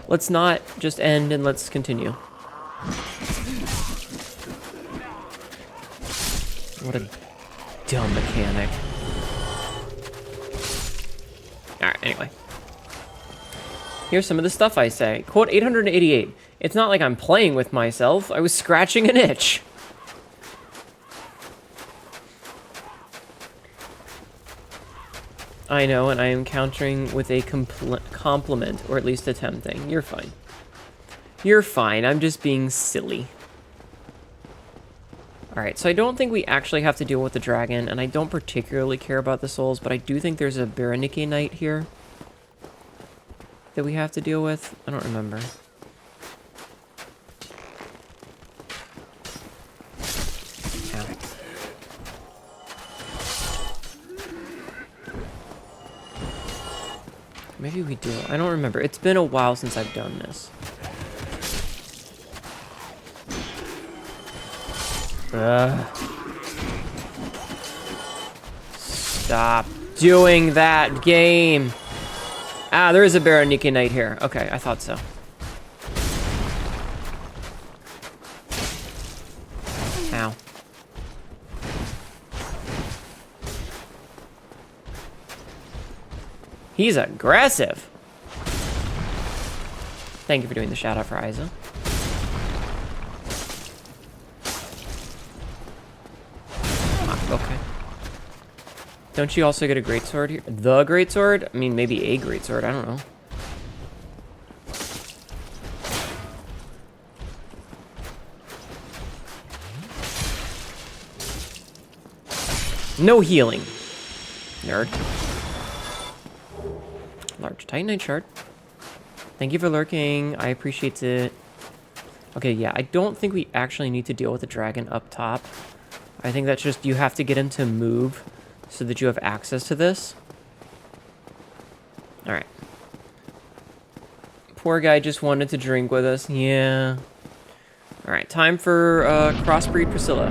Let's not just end and let's continue. What a dumb mechanic. Alright, anyway. Here's some of the stuff I say. Quote 888. It's not like I'm playing with myself. I was scratching an itch. I know, and I am countering with a compliment, or at least attempting. You're fine. You're fine. I'm just being silly. Alright, so I don't think we actually have to deal with the dragon, and I don't particularly care about the souls, but I do think there's a Berenike Knight here that we have to deal with. I don't remember. Ow. Maybe we do. I don't remember. It's been a while since I've done this. Stop doing that, game. Ah, there is a Berenike Knight here. Okay, I thought so. Ow. He's aggressive. Thank you for doing the shout out for Isa. Okay. Don't you also get a greatsword here? The greatsword? I mean, maybe a greatsword. I don't know. No healing. Nerd. Large Titanite shard. Thank you for lurking. I appreciate it. Okay, yeah, I don't think we actually need to deal with the dragon up top. I think that's just, you have to get him to move so that you have access to this. Alright. Poor guy just wanted to drink with us. Yeah. Alright, time for crossbreed Priscilla.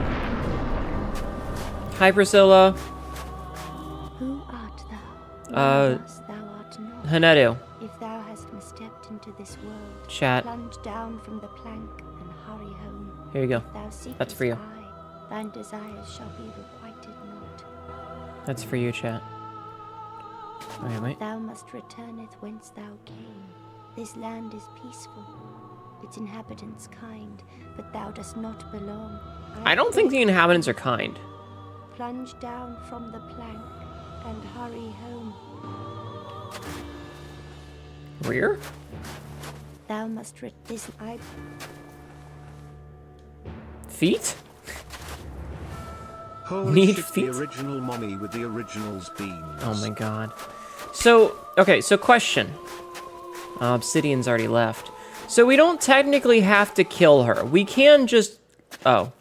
Hi, Priscilla. Who art thou? Thou art not. Hnetu. If thou hast misstepped into this world, Chat. plunge down from the plank and hurry home. Here you go. If thou seekest That's for you. I, thine desires shall be requited not. That's for you, chat. Okay, wait. Thou must returneth whence thou came. This land is peaceful, its inhabitants kind, but thou dost not belong. I don't think the inhabitants are kind. Plunge down from the plank and hurry home. Rear? Thou must this I Feet? Holy Need shit, feet? the original mommy with the original's beans. Oh my god. So, okay, so question. Obsidian's already left. So we don't technically have to kill her. We can just... Oh.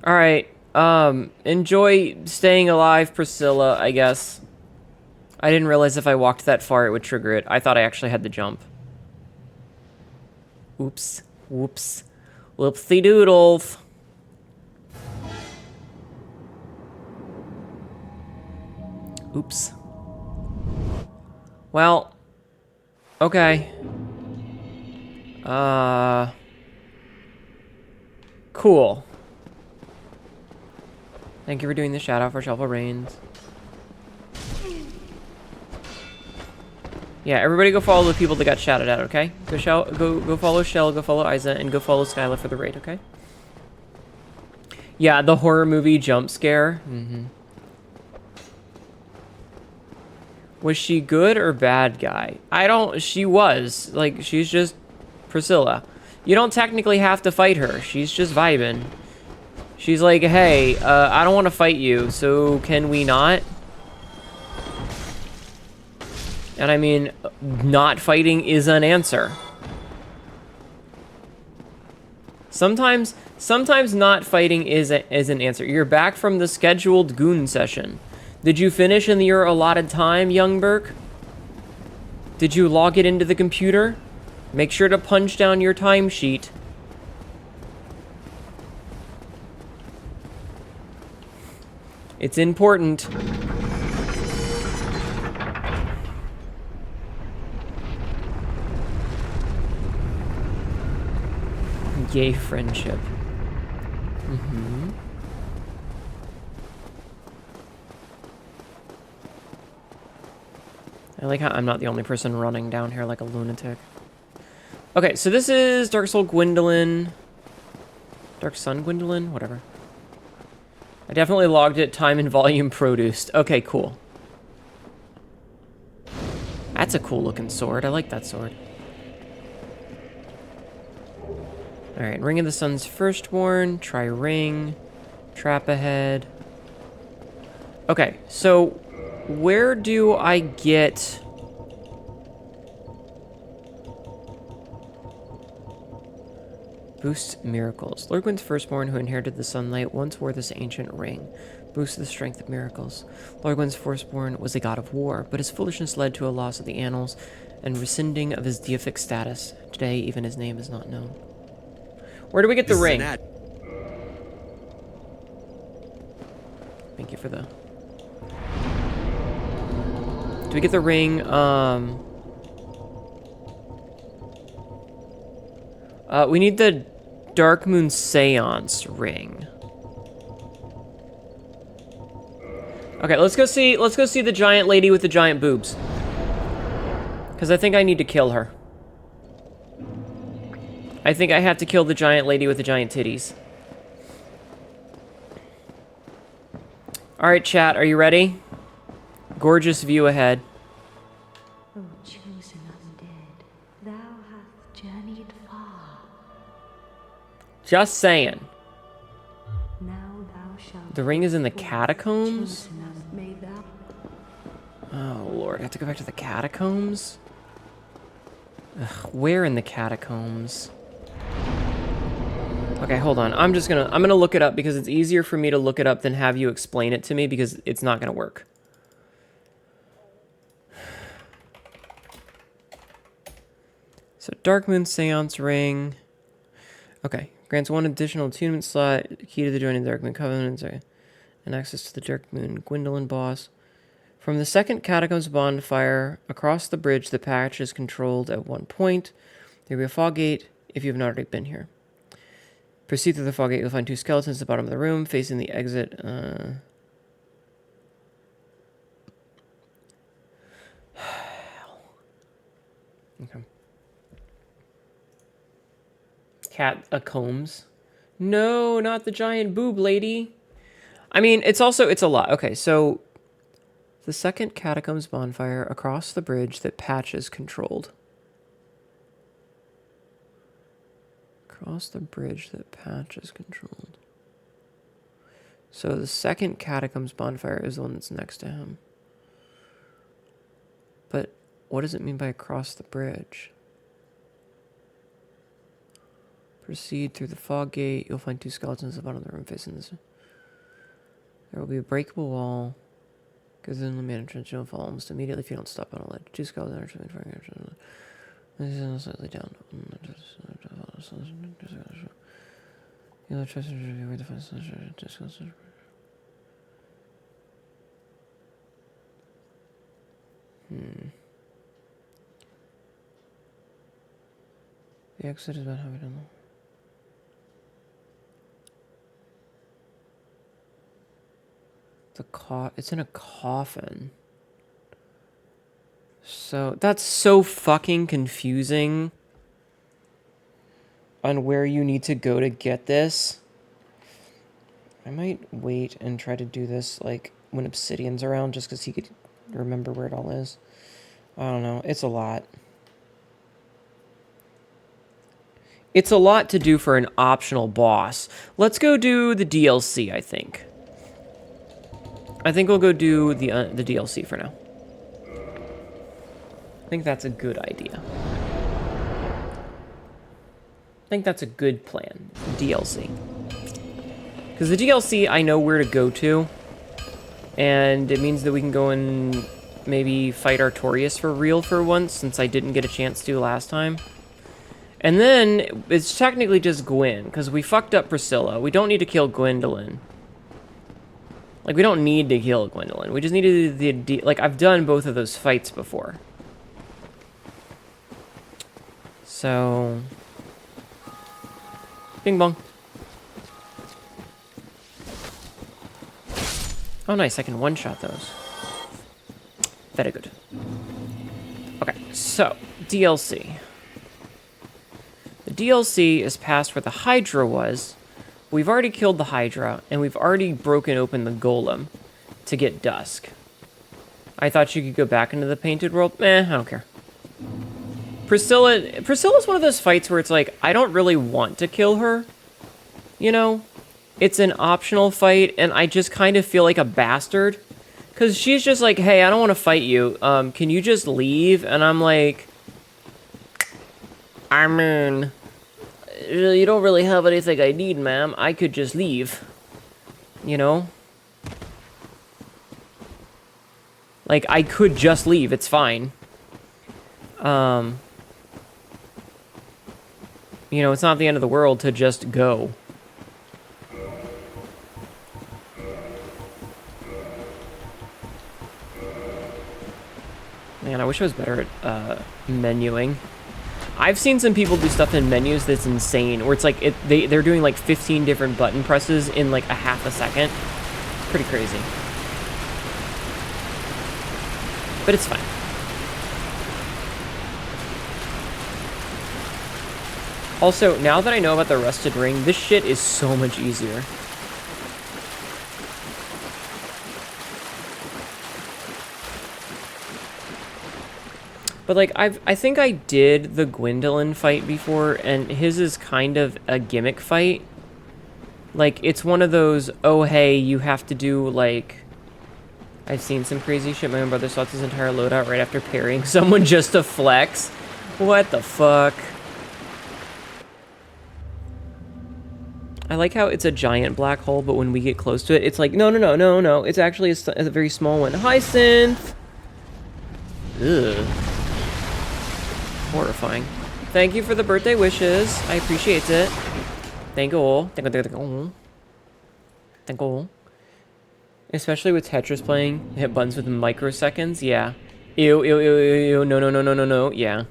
Alright, enjoy staying alive, Priscilla, I guess. I didn't realize if I walked that far it would trigger it. I thought I actually had to jump. Oops. Whoops. Whoopsie doodles. Oops. Well. Okay. Cool. Thank you for doing the shout out for Shovel Rains. Yeah, everybody go follow the people that got shouted out, okay? Go follow Shell, go follow Isa, and go follow Skyla for the raid, okay? Yeah, the horror movie jump scare. Was she good or bad guy? She was. Like, she's just Priscilla. You don't technically have to fight her. She's just vibing. She's like, hey, I don't want to fight you, so can we not? And I mean, not fighting is an answer. Sometimes not fighting is an answer. You're back from the scheduled goon session. Did you finish in your allotted time, young Burke? Did you log it into the computer? Make sure to punch down your timesheet. It's important. Yay, friendship. Mm-hmm. I like how I'm not the only person running down here like a lunatic. Okay, so this is Dark Soul Gwendolyn. Dark Sun Gwendolyn? Whatever. I definitely logged it. Time and volume produced. Okay, cool. That's a cool looking sword. I like that sword. Alright, Ring of the Sun's Firstborn. Try Ring. Trap ahead. Okay, so where do I get... Boosts miracles. Lord Gwyn's firstborn, who inherited the sunlight, once wore this ancient ring. Boosts the strength of miracles. Lord Gwyn's firstborn was a god of war, but his foolishness led to a loss of the annals and rescinding of his deific status. Today, even his name is not known. Where do we get the ring? Thank you for the... Do we get the ring? We need the Dark Moon Seance ring. Okay, let's go see the giant lady with the giant boobs. Because I think I need to kill her. I think I have to kill the giant lady with the giant titties. Alright, chat, are you ready? Gorgeous view ahead. O chosen undead, thou hast journeyed far. Just saying. Now thou shalt The ring is in the catacombs? chosen may thou Oh, Lord. I have to go back to the catacombs? Ugh, where in the catacombs? Okay, hold on. I'm gonna look it up because it's easier for me to look it up than have you explain it to me because it's not gonna work. So, Dark Moon Seance Ring. Okay. Grants one additional attunement slot, key to the joining Dark Moon Covenant, and access to the Dark Moon Gwendolyn boss. From the second Catacombs bonfire, across the bridge, the patch is controlled at one point. There will be a fog gate if you have not already been here. Proceed through the fog gate, you'll find two skeletons at the bottom of the room, facing the exit. Okay. Catacombs. No, not the giant boob lady. I mean, it's a lot. Okay, so the second Catacombs bonfire across the bridge that Patch is controlled. Across the bridge that Patch is controlled. So the second Catacombs bonfire is the one that's next to him. But what does it mean by across the bridge? Proceed through the fog gate. You'll find two skeletons at the bottom of the room facing this. There will be a breakable wall. Because then the main entrance you'll fall almost immediately if you don't stop on a ledge. Two skeletons are firing. This is slightly down. You'll trust to review where the final The exit is about halfway down the... It's in a coffin. So, that's so fucking confusing on where you need to go to get this. I might wait and try to do this, like, when Obsidian's around, just because he could remember where it all is. I don't know. It's a lot. It's a lot to do for an optional boss. Let's go do the DLC, I think. I think we'll go do the DLC for now. I think that's a good idea. I think that's a good plan. DLC. Because the DLC, I know where to go to. And it means that we can go and maybe fight Artorias for real for once, since I didn't get a chance to last time. And then, it's technically just Gwen, because we fucked up Priscilla. We don't need to kill Gwendolyn. Like, we don't need to kill Gwendolyn. We just need to do the... Like, I've done both of those fights before. So... Bing bong. Oh, nice. I can one-shot those. Very good. Okay, so, DLC. The DLC is past where the Hydra was. We've already killed the Hydra, and we've already broken open the Golem to get Dusk. I thought you could go back into the Painted World. I don't care. Priscilla's one of those fights where it's like, I don't really want to kill her. You know? It's an optional fight, and I just kind of feel like a bastard. Because she's just like, hey, I don't want to fight you. Can you just leave? And I'm like, I mean, you don't really have anything I need, ma'am. I could just leave. You know? Like, I could just leave. It's fine. You know, it's not the end of the world to just go. Man, I wish I was better at menuing. I've seen some people do stuff in menus that's insane, where it's like they're doing like 15 different button presses in like a half a second. Pretty crazy. But it's fine. Also, now that I know about the Rusted Ring, this shit is so much easier. But, like, I think I did the Gwendolyn fight before, and his is kind of a gimmick fight. Like, it's one of those, oh, hey, you have to do, like... I've seen some crazy shit. My own brother swapped his entire loadout right after parrying someone just to flex. What the fuck? I like how it's a giant black hole, but when we get close to it, it's like, no. It's actually a very small one. Hi, Synth! Ugh. Horrifying. Thank you for the birthday wishes. I appreciate it. Thank you all. Thank you all. Especially with Tetris playing, hit buttons with microseconds. Yeah. Ew. No. Yeah.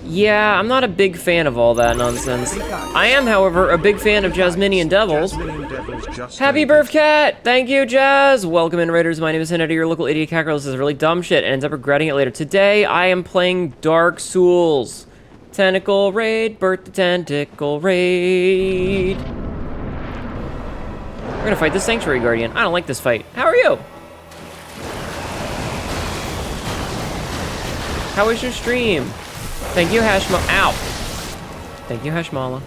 Yeah, I'm not a big fan of all that nonsense. I am, however, a big fan of Jasminian Devils. Happy birth, cat! Thank you, Jazz! Welcome in, Raiders. My name is Hnetu, your local idiot cat girl. This is really dumb shit and ends up regretting it later. Today, I am playing Dark Souls. Tentacle Raid, birth the Tentacle Raid. We're gonna fight the Sanctuary Guardian. I don't like this fight. How are you? How was your stream? Thank you, Hashma. Ow. Thank you, Hashmala.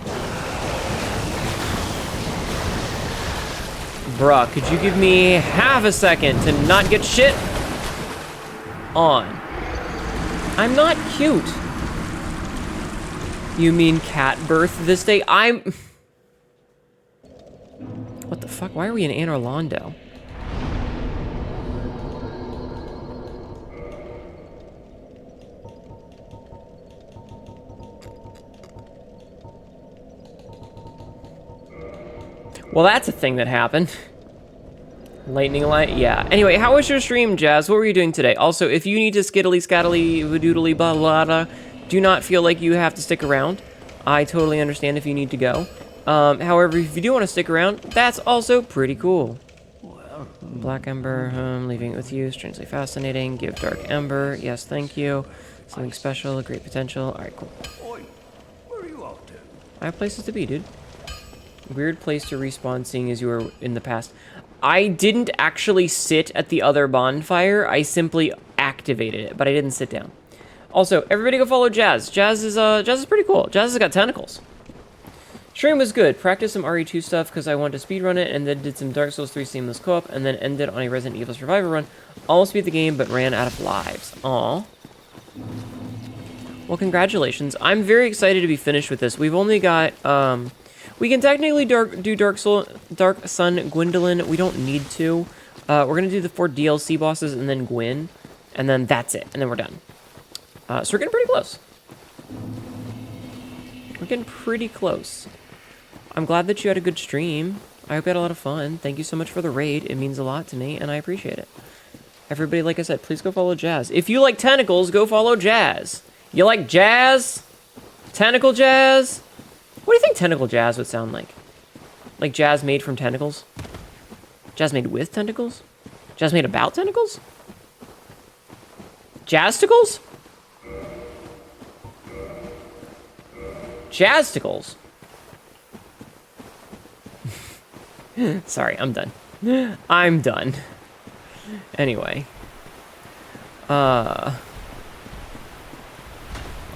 Bruh, could you give me half a second to not get shit on? I'm not cute. You mean cat birth this day? What the fuck? Why are we in Anne Orlando? Well, that's a thing that happened. Lightning light, yeah. Anyway, how was your stream, Jazz? What were you doing today? Also, if you need to skittily scattily vadoodly blah blah blah, do not feel like you have to stick around. I totally understand if you need to go. However, if you do want to stick around, that's also pretty cool. Black Ember, leaving it with you. Strangely fascinating. Give Dark Ember. Yes, thank you. Something special. Great potential. All right, cool. Where are you off to? I have places to be, dude. Weird place to respawn, seeing as you were in the past. I didn't actually sit at the other bonfire. I simply activated it, but I didn't sit down. Also, everybody go follow Jazz. Jazz is pretty cool. Jazz has got tentacles. Stream was good. Practiced some RE2 stuff because I wanted to speedrun it, and then did some Dark Souls 3 seamless co-op, and then ended on a Resident Evil Survivor run. Almost beat the game, but ran out of lives. Aw. Well, congratulations. I'm very excited to be finished with this. We've only got, we can technically do Dark Sun Gwendolyn. We don't need to. We're going to do the 4 DLC bosses and then Gwen. And then that's it. And then we're done. So we're getting pretty close. We're getting pretty close. I'm glad that you had a good stream. I hope you had a lot of fun. Thank you so much for the raid. It means a lot to me, and I appreciate it. Everybody, like I said, please go follow Jazz. If you like tentacles, go follow Jazz. You like jazz? Tentacle jazz? What do you think tentacle jazz would sound like? Like jazz made from tentacles? Jazz made with tentacles? Jazz made about tentacles? Jazzticles? Jazzticles. Sorry, I'm done. I'm done. Anyway.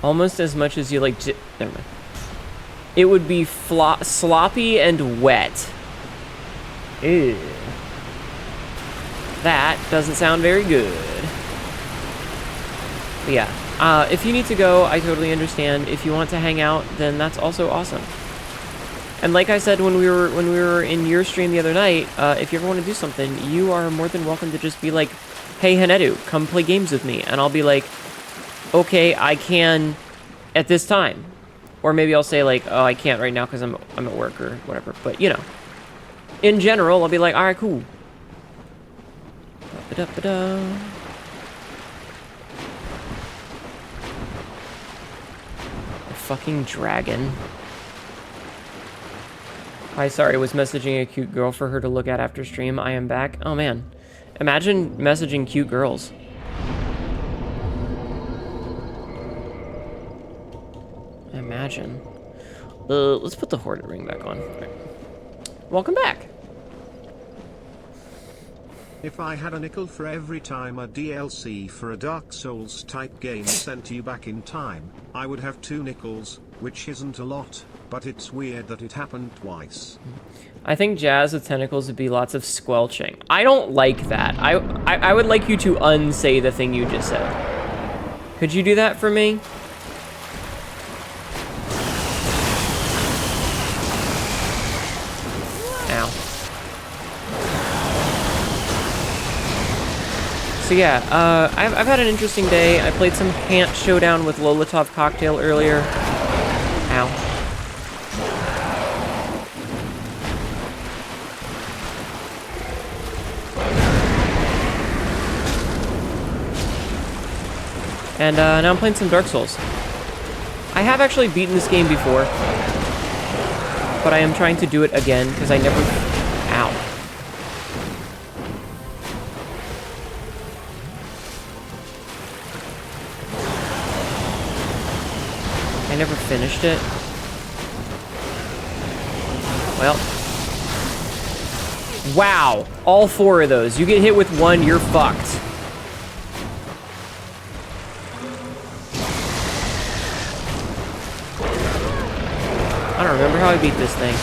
Almost as much as you like... Never mind. It would be sloppy and wet. Ew. That doesn't sound very good. But yeah, if you need to go, I totally understand. If you want to hang out, then that's also awesome. And like I said when we were in your stream the other night, if you ever want to do something, you are more than welcome to just be like, "Hey Hnetu, come play games with me," and I'll be like, "Okay, I can at this time," or maybe I'll say like, "Oh, I can't right now because I'm at work or whatever." But you know, in general, I'll be like, "All right, cool." Ba-da-ba-da. A fucking dragon. Hi, sorry, was messaging a cute girl for her to look at after stream. I am back. Oh man, imagine messaging cute girls. Imagine. Let's put the Hoarded ring back on. Right. Welcome back. If I had a nickel for every time a DLC for a Dark Souls type game sent you back in time, I would have 2 nickels, which isn't a lot, but it's weird that it happened twice. I think jazz with tentacles would be lots of squelching. I don't like that. I would like you to unsay the thing you just said. Could you do that for me? Ow. So yeah, I've had an interesting day. I played some Pant Showdown with Lolotov Cocktail earlier. Ow. And now I'm playing some Dark Souls. I have actually beaten this game before, but I am trying to do it again because I never... Ow. I never finished it. Well. Wow. All 4 of those. You get hit with one, you're fucked. I don't remember how I beat this thing.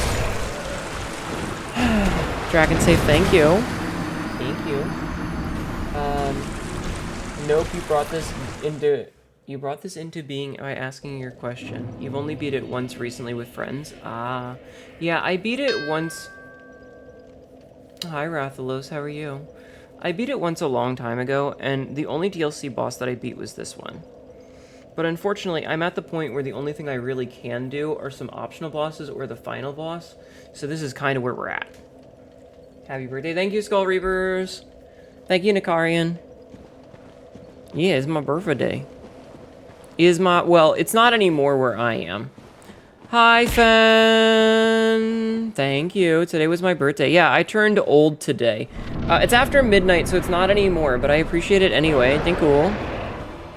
Dragon say thank you. Thank you. Nope, you brought this into being by asking your question. You've only beat it once recently with friends. Ah. Yeah, I beat it once. Hi Rathalos, how are you? I beat it once a long time ago, and the only DLC boss that I beat was this one. But unfortunately, I'm at the point where the only thing I really can do are some optional bosses or the final boss. So this is kind of where we're at. Happy birthday. Thank you, Skull Reapers. Thank you, Nikarian. Yeah, it's my birthday. Well, it's not anymore where I am. Hi, Fen. Thank you. Today was my birthday. Yeah, I turned old today. It's after midnight, so it's not anymore, but I appreciate it anyway. I think cool.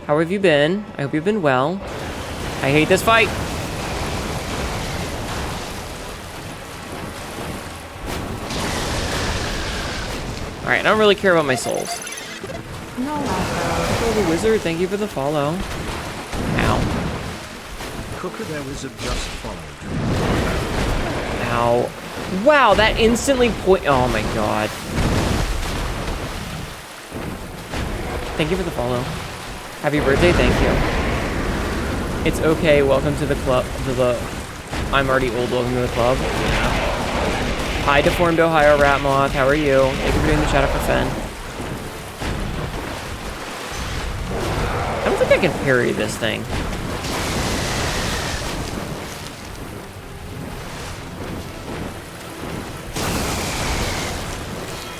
How have you been? I hope you've been well. I hate this fight. Alright, I don't really care about my souls. No. Hello, the wizard. Thank you for the follow. Ow. Crocodile Wizard just followed. Ow. Wow, that instantly oh my god. Thank you for the follow. Happy birthday, thank you. It's okay, welcome to the club, I'm already old, welcome to the club. Yeah. Hi, Deformed Ohio Rat Moth, how are you? Thank you for doing the shout out for Fen. I don't think I can parry this thing.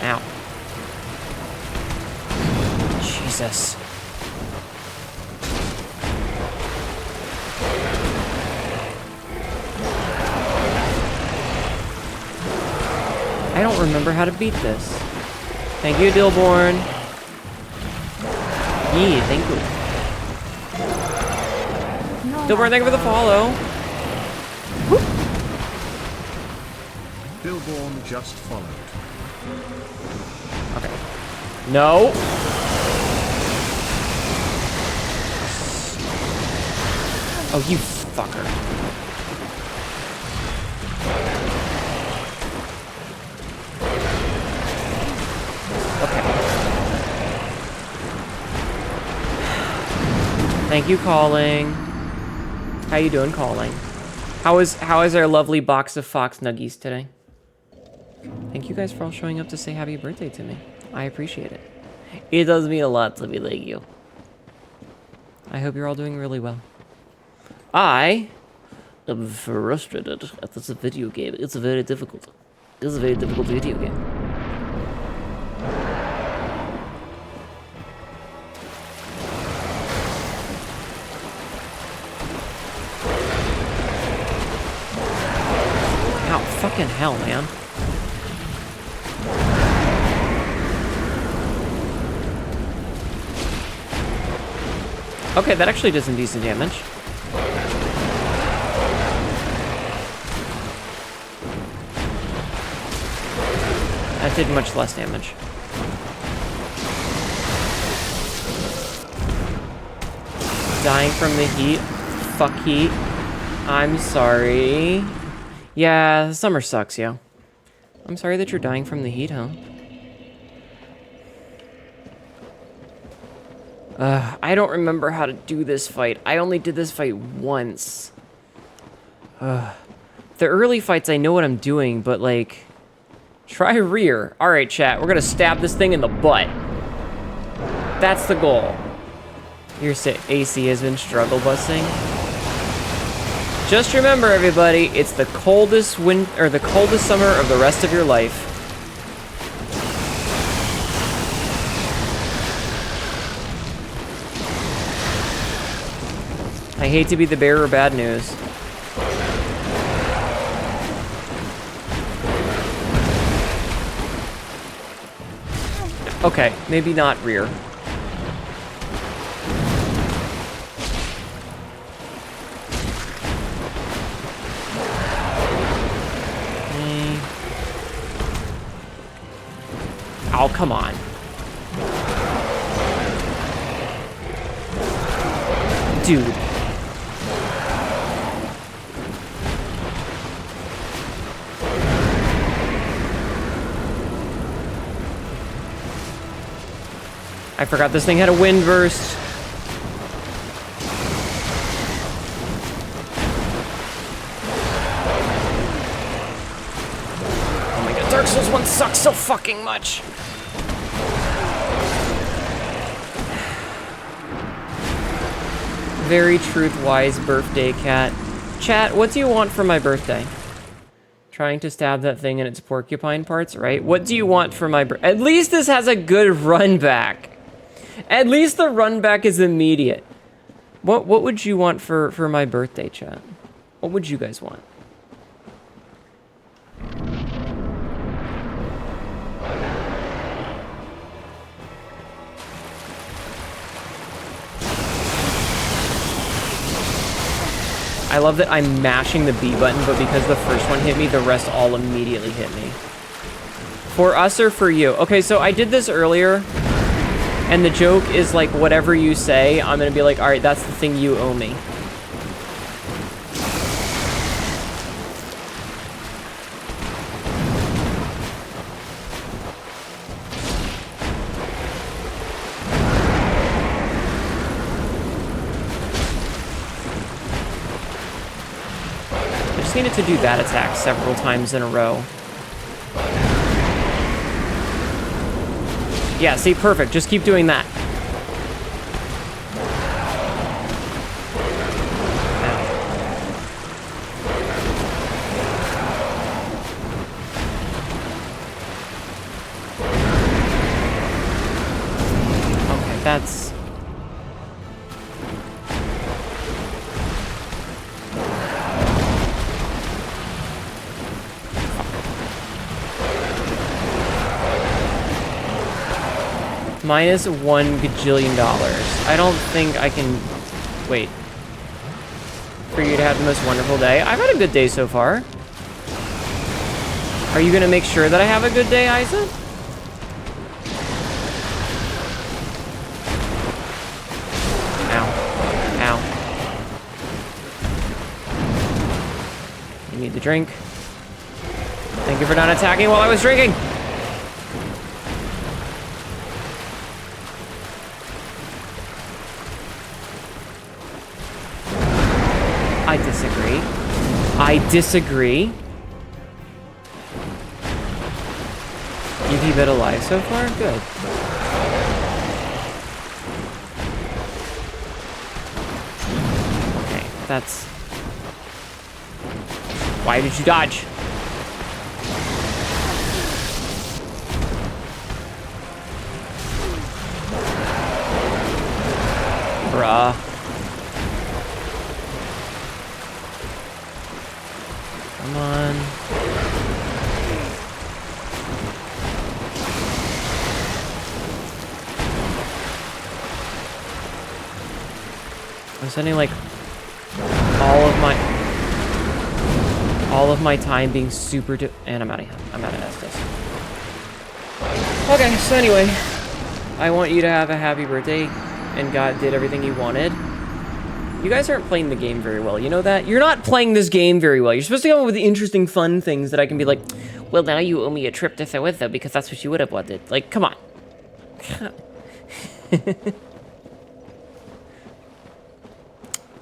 Ow. Jesus. remember how to beat this. Thank you, Dillborn. Yeah, thank you. Dillborn, thank you for the follow. Billborn just followed. Okay. No. Oh, you fucker. Okay. Thank you, Calling. How you doing, Calling? How is our lovely box of Fox Nuggies today? Thank you guys for all showing up to say happy birthday to me. I appreciate it. It does mean a lot to me, thank you. I hope you're all doing really well. I am frustrated at this video game. It's very difficult. It's a very difficult video game. Ow, fucking hell, man. Okay, that actually did some decent damage. That did much less damage. Dying from the heat. Fuck heat. I'm sorry. Yeah, summer sucks, yo. I'm sorry that you're dying from the heat, huh? I don't remember how to do this fight. I only did this fight once. The early fights, I know what I'm doing, but, like... Try rear. Alright, chat. We're gonna stab this thing in the butt. That's the goal. Your AC has been struggle busing. Just remember, everybody, it's the coldest the coldest summer of the rest of your life. I hate to be the bearer of bad news. Okay, maybe not rear. Oh, come on. Dude. I forgot this thing had a wind burst. Oh my god, Dark Souls 1 sucks so fucking much. Very truth-wise birthday, cat. Chat, what do you want for my birthday? Trying to stab that thing in its porcupine parts, right? What do you want for my birthday? At least this has a good run back. At least the run back is immediate. What would you want for my birthday, chat? What would you guys want? I love that I'm mashing the B button, but because the first one hit me, the rest all immediately hit me. For us or for you? Okay, so I did this earlier. And the joke is, like, whatever you say, I'm gonna be like, alright, that's the thing you owe me. I just needed to do that attack several times in a row. Yeah, see, perfect. Just keep doing that. Okay, that's... Minus $1 gajillion. I don't think I can... Wait. For you to have the most wonderful day. I've had a good day so far. Are you gonna make sure that I have a good day, Isa? Ow. Ow. You need the drink. Thank you for not attacking while I was drinking. I disagree. I disagree. You've been alive so far? Good. Okay, that's... Why did you dodge? Bruh. Come on. I'm spending like all of my time being super and I'm out of Estus. Okay, so anyway, I want you to have a happy birthday and God did everything you wanted. You guys aren't playing the game very well, you know that? You're not playing this game very well. You're supposed to come up with the interesting, fun things that I can be like, well, now you owe me a trip to Thewitha because that's what you would have wanted. Like, come on.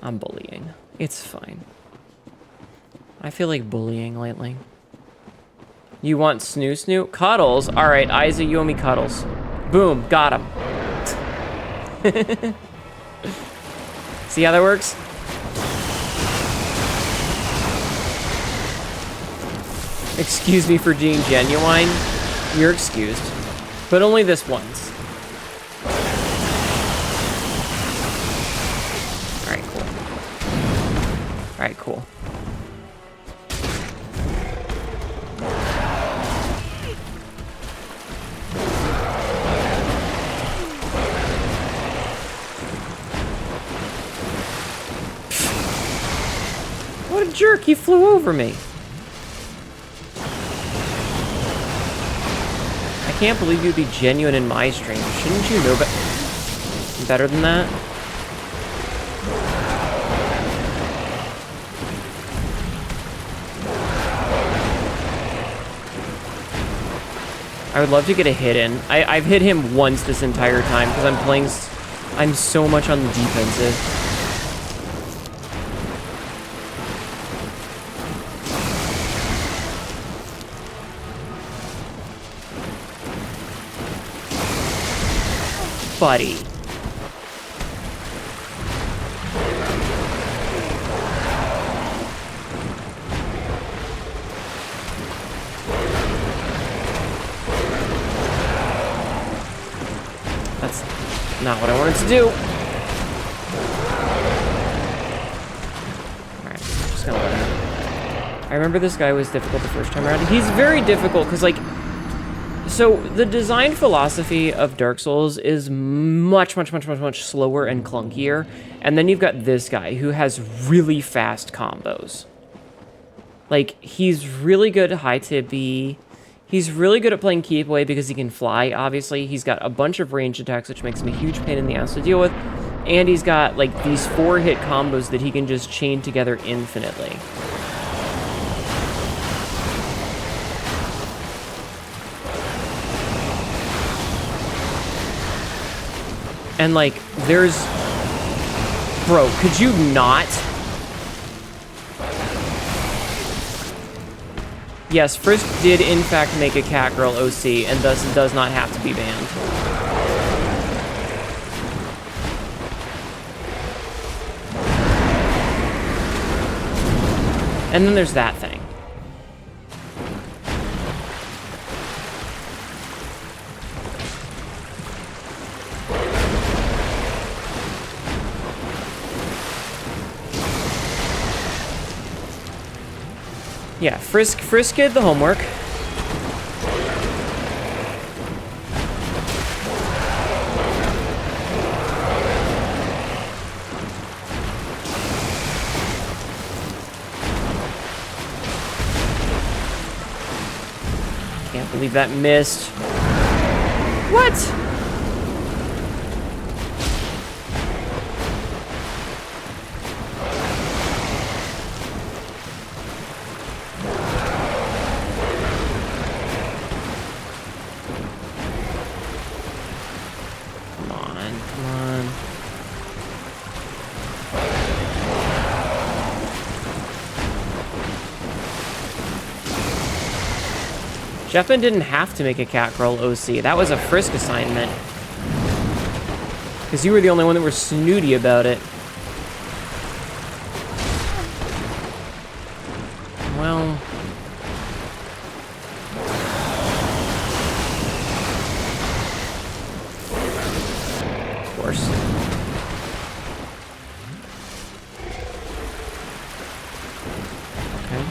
I'm bullying. It's fine. I feel like bullying lately. You want snoo? Cuddles? Alright, Isa, you owe me cuddles. Boom, got him. See how that works? Excuse me for being genuine. You're excused. But only this once. Alright, cool. Alright, cool. What a jerk, he flew over me. I can't believe you'd be genuine in my stream. Shouldn't you know better than that? I would love to get a hit in. I've hit him once this entire time because I'm so much on the defensive. Buddy. That's not what I wanted to do. Alright, just gonna let him. I remember this guy was difficult the first time around. He's very difficult because, like, so the design philosophy of Dark Souls is much slower and clunkier. And then you've got this guy who has really fast combos. Like, he's really good at high tippy. He's really good at playing keep away because he can fly, obviously. He's got a bunch of ranged attacks, which makes him a huge pain in the ass to deal with. And he's got, like, these 4-hit combos that he can just chain together infinitely. And, like, there's... Bro, could you not? Yes, Frisk did, in fact, make a Catgirl OC, and thus does not have to be banned. And then there's that thing. Yeah, Frisk did the homework. Can't believe that missed. What? Come on, come on. Jeffin didn't have to make a Catgirl OC. That was a Frisk assignment. Because you were the only one that were snooty about it. Well... Of course. Okay.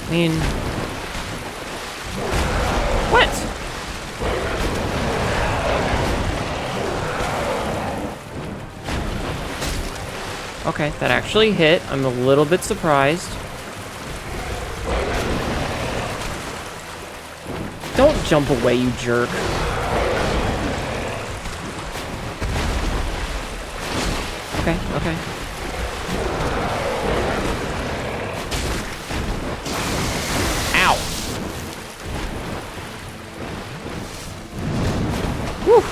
I mean... What? Okay, that actually hit. I'm a little bit surprised. Don't jump away, you jerk. Okay, okay. Ow. Whew.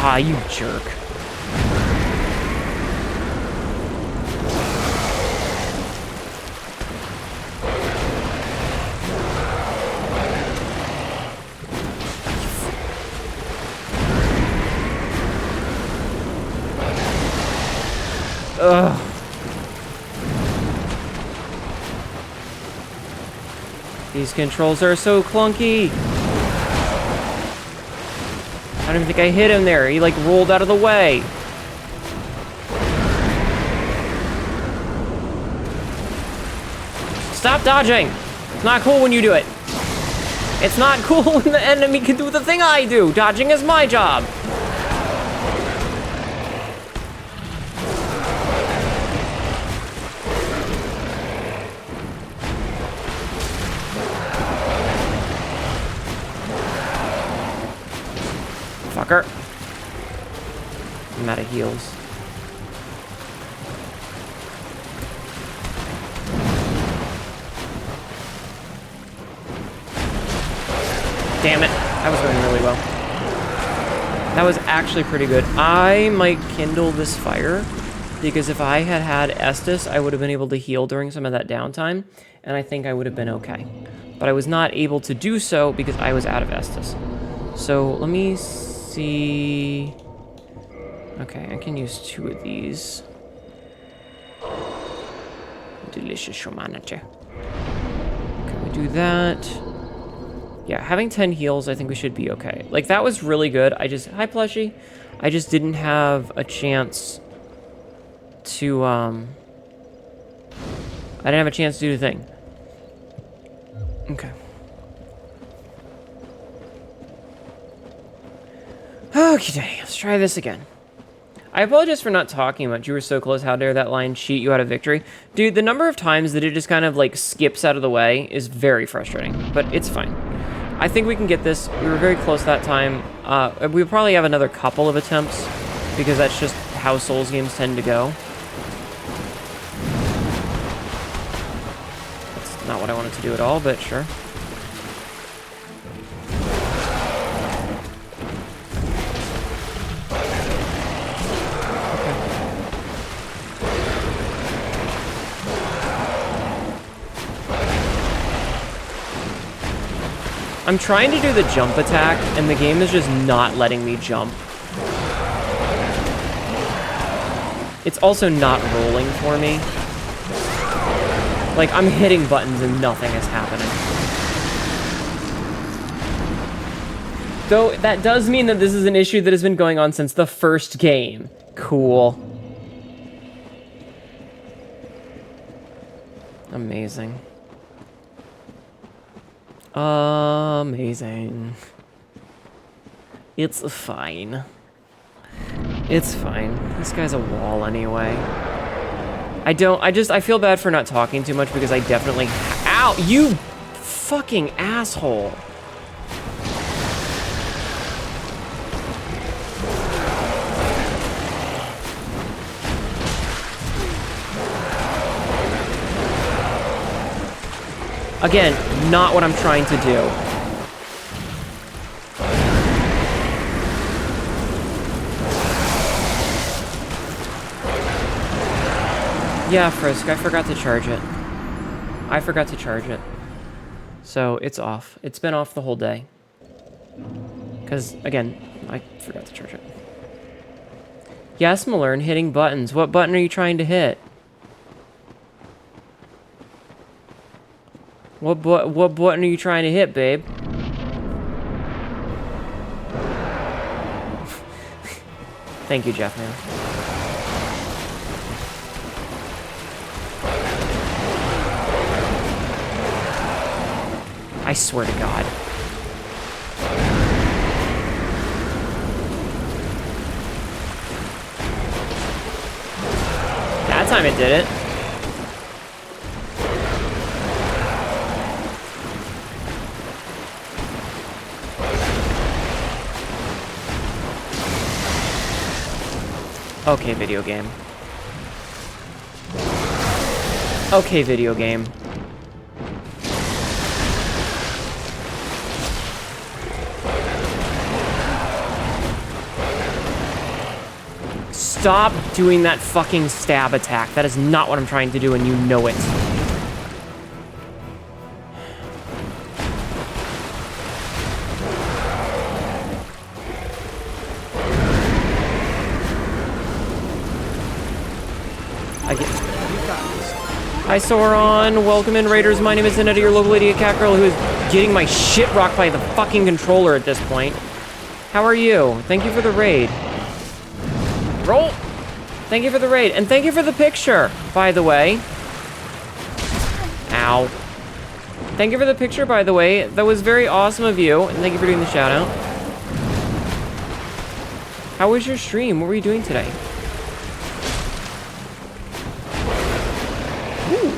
Ah, you jerk. Ugh. These controls are so clunky. I don't even think I hit him there. He like rolled out of the way. Stop dodging. It's not cool when you do it. It's not cool when the enemy can do the thing I do. Dodging is my job. Fucker. I'm out of heals. Damn it. That was going really well. That was actually pretty good. I might kindle this fire, because if I had had Estus, I would have been able to heal during some of that downtime, and I think I would have been okay. But I was not able to do so because I was out of Estus. So let me see... Okay, I can use 2 of these. Delicious humanity. Okay, we do that. Yeah, having 10 heals, I think we should be okay. Like, that was really good. Hi, Plushie. I just didn't have a chance to, I didn't have a chance to do the thing. Okay. Okay, let's try this again. I apologize for not talking much. You were so close. How dare that line cheat you out of victory? Dude, the number of times that it just kind of, like, skips out of the way is very frustrating. But it's fine. I think we can get this. We were very close that time. We'll probably have another couple of attempts, because that's just how Souls games tend to go. That's not what I wanted to do at all, but sure. I'm trying to do the jump attack, and the game is just not letting me jump. It's also not rolling for me. Like, I'm hitting buttons and nothing is happening. Though, that does mean that this is an issue that has been going on since the first game. Cool. Amazing. Amazing. It's fine. It's fine. This guy's a wall anyway. I feel bad for not talking too much because I definitely... Ow! You fucking asshole! Again, not what I'm trying to do. Yeah, Frisk, I forgot to charge it. I forgot to charge it. So, it's off. It's been off the whole day. Because, again, I forgot to charge it. Yes, Malern, hitting buttons. What button are you trying to hit? What button are you trying to hit, babe? Thank you, Jeff, man. I swear to God. That time it did it. Okay, video game. Okay, video game. Stop doing that fucking stab attack. That is not what I'm trying to do, and you know it. Hi, Sauron. Welcome in, Raiders. My name is Hnetu, your local idiot cat girl who is getting my shit rocked by the fucking controller at this point. How are you? Thank you for the raid. Roll! Thank you for the raid. And thank you for the picture, by the way. Ow. Thank you for the picture, by the way. That was very awesome of you. And thank you for doing the shout out. How was your stream? What were you doing today? Ooh,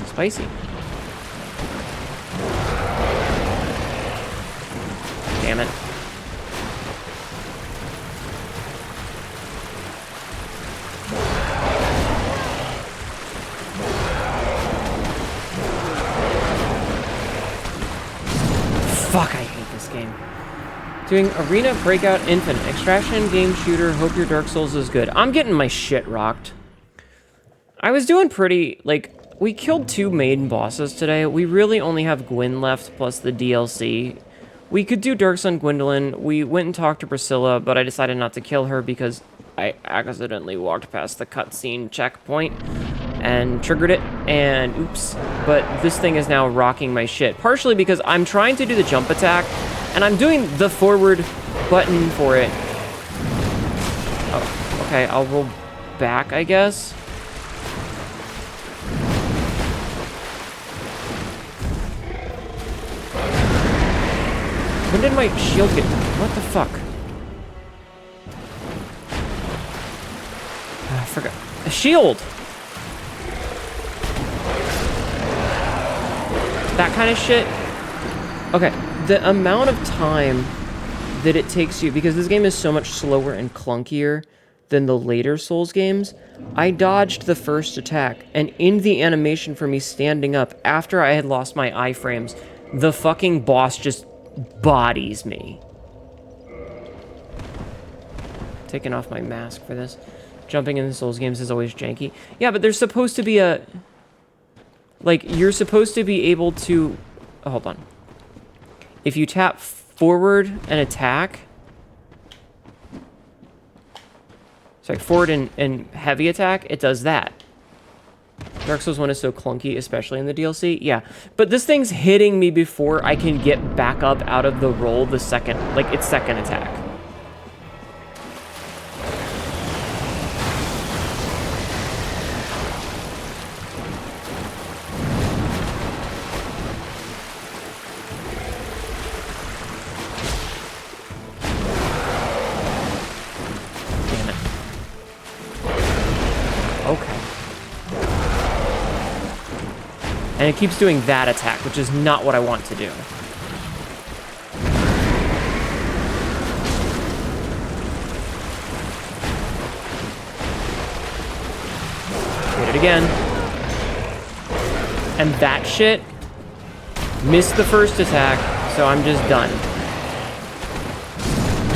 spicy. Damn it. Fuck, I hate this game. Doing Arena Breakout Infinite. Extraction, game shooter, hope your Dark Souls is good. I'm getting my shit rocked. I was doing pretty, like, we killed 2 main bosses today. We really only have Gwyn left, plus the DLC. We could do Dark Sun Gwendolyn. We went and talked to Priscilla, but I decided not to kill her because I accidentally walked past the cutscene checkpoint and triggered it, and oops. But this thing is now rocking my shit. Partially because I'm trying to do the jump attack, and I'm doing the forward button for it. Oh, okay, I'll roll back, I guess. When did my shield get... What the fuck? I forgot. A shield! That kind of shit. Okay, the amount of time that it takes you... Because this game is so much slower and clunkier than the later Souls games. I dodged the first attack, and in the animation for me standing up, after I had lost my iframes, the fucking boss just... bodies me. Taking off my mask for this. Jumping in the Souls games is always janky. Yeah, but there's supposed to be a... Like, you're supposed to be able to... Oh, hold on. If you tap forward and attack... Sorry, forward and heavy attack, it does that. Dark Souls 1 is so clunky, especially in the DLC. Yeah, but this thing's hitting me before I can get back up out of the roll the second, like, its second attack. Damn it. And it keeps doing that attack, which is not what I want to do. Hit it again. And that shit missed the first attack, so I'm just done.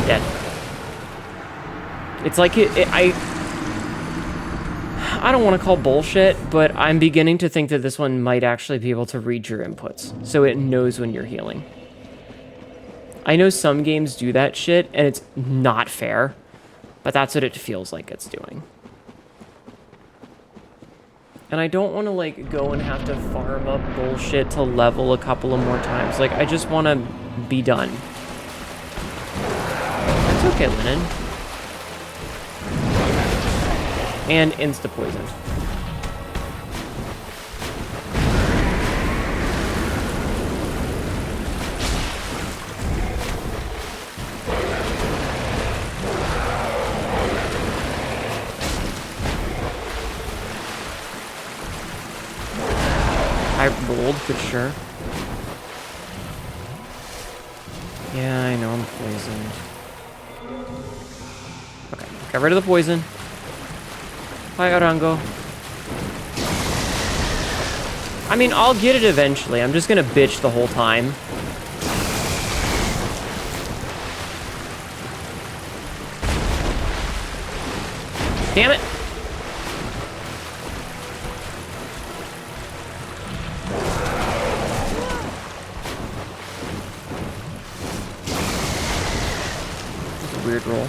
Dead. It's like I don't want to call bullshit, but I'm beginning to think that this one might actually be able to read your inputs, so it knows when you're healing. I know some games do that shit, and it's not fair, but that's what it feels like it's doing. And I don't want to, like, go and have to farm up bullshit to level a couple of more times. Like, I just want to be done. It's okay, Linen. And insta-poison. I rolled, but sure. Yeah, I know I'm poisoned. Okay, got rid of the poison. Hi, Orango. I mean, I'll get it eventually. I'm just gonna bitch the whole time. Damn it! That's a weird roll.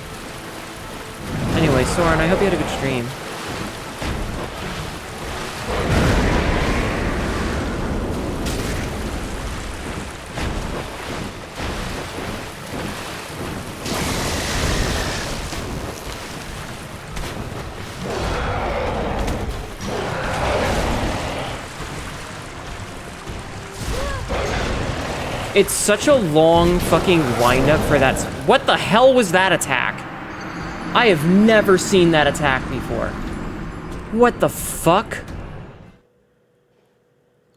Anyway, Soren, I hope you had a good stream. It's such a long fucking wind-up for that. What the hell was that attack? I have never seen that attack before. What the fuck?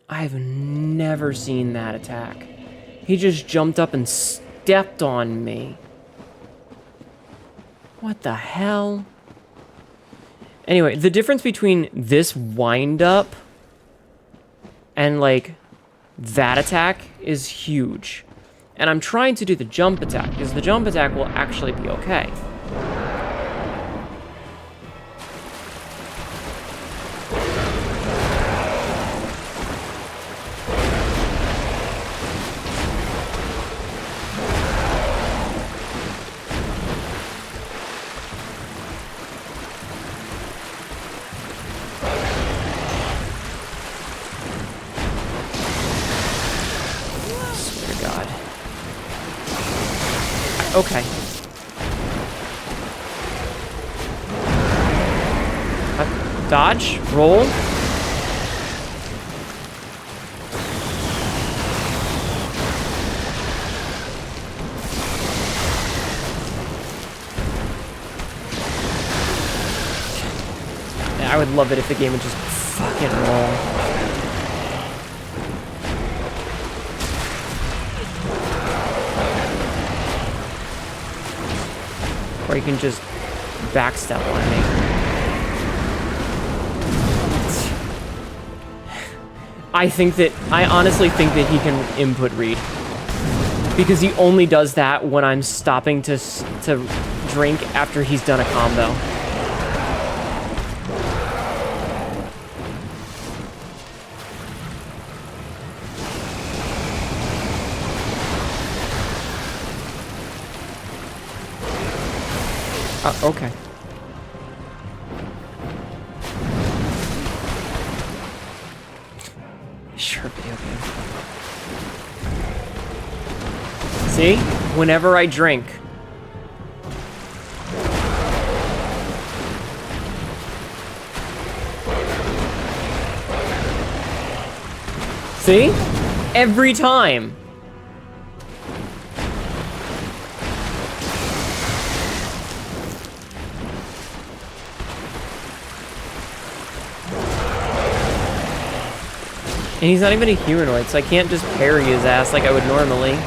I've never seen that attack. He just jumped up and stepped on me. What the hell? Anyway, the difference between this wind-up and, like, that attack is huge. And I'm trying to do the jump attack, because the jump attack will actually be okay. Okay. Dodge, roll. I would love it if the game would just fucking roll. Or you can just backstep on me. I honestly think that he can input read. Because he only does that when I'm stopping to drink after he's done a combo. Okay. Sure, video game. See? Whenever I drink. See? Every time. And he's not even a humanoid, so I can't just parry his ass like I would normally.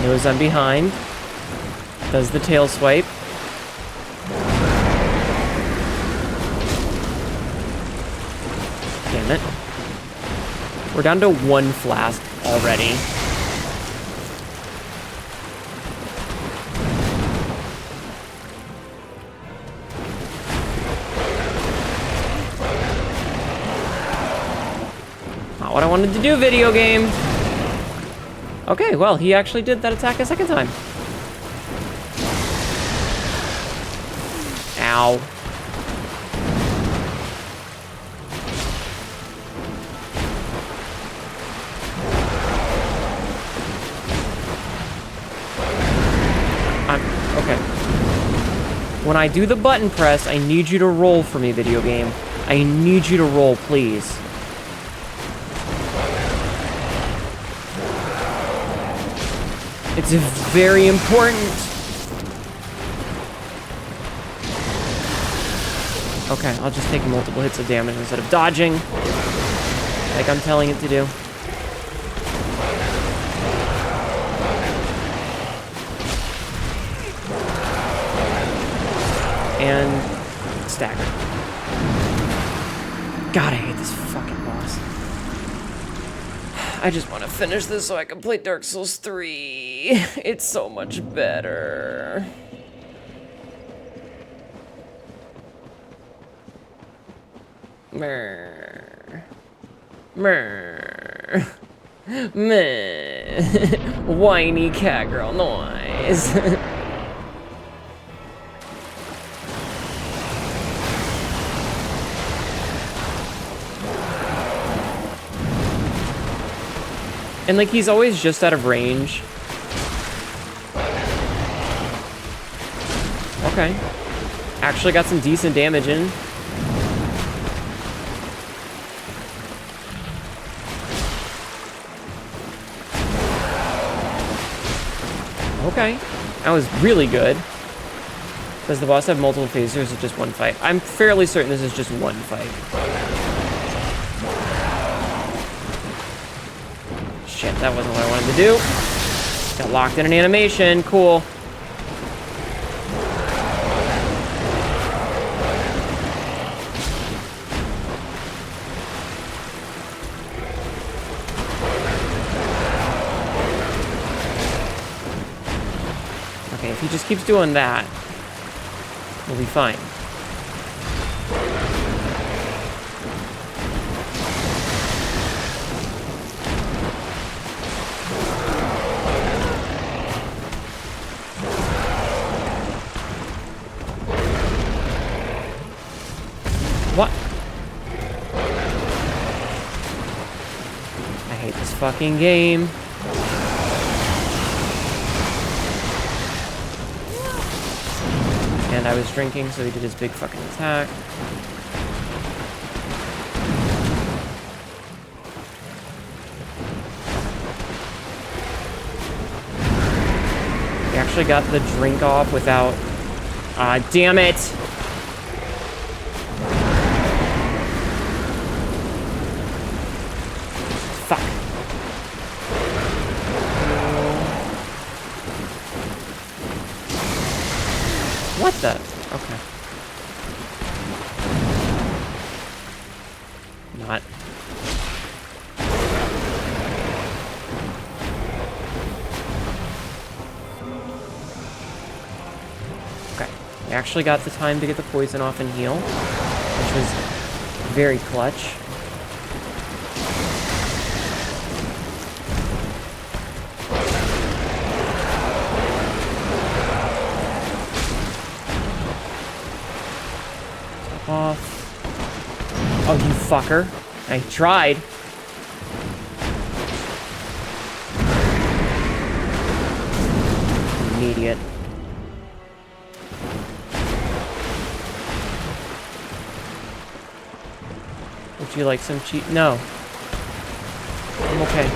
Knows I'm behind. Does the tail swipe. Damn it. We're down to 1 flask already. Not what I wanted to do, video game. Okay, well, he actually did that attack a second time. Ow. Okay. When I do the button press, I need you to roll for me, video game. I need you to roll, please. It's very important. Okay, I'll just take multiple hits of damage instead of dodging, like I'm telling it to do. And stagger. God, I hate this fucking boss. I just want to finish this so I can play Dark Souls 3. It's so much better. Meh. Meh. Meh. Whiny cat girl noise. And, like, he's always just out of range. Okay. Actually got some decent damage in. Okay. That was really good. Does the boss have multiple phases or is it just one fight? I'm fairly certain this is just one fight. Shit, that wasn't what I wanted to do. Got locked in an animation. Cool. Okay, if he just keeps doing that, we'll be fine. What? I hate this fucking game. And I was drinking, so he did his big fucking attack. He actually got the drink off without... Ah, damn it! Fuck. What the? Okay. Not. Okay. I actually got the time to get the poison off and heal, which was very clutch. off. Oh, you fucker. I tried. An idiot. Would you like some cheese? No. I'm okay.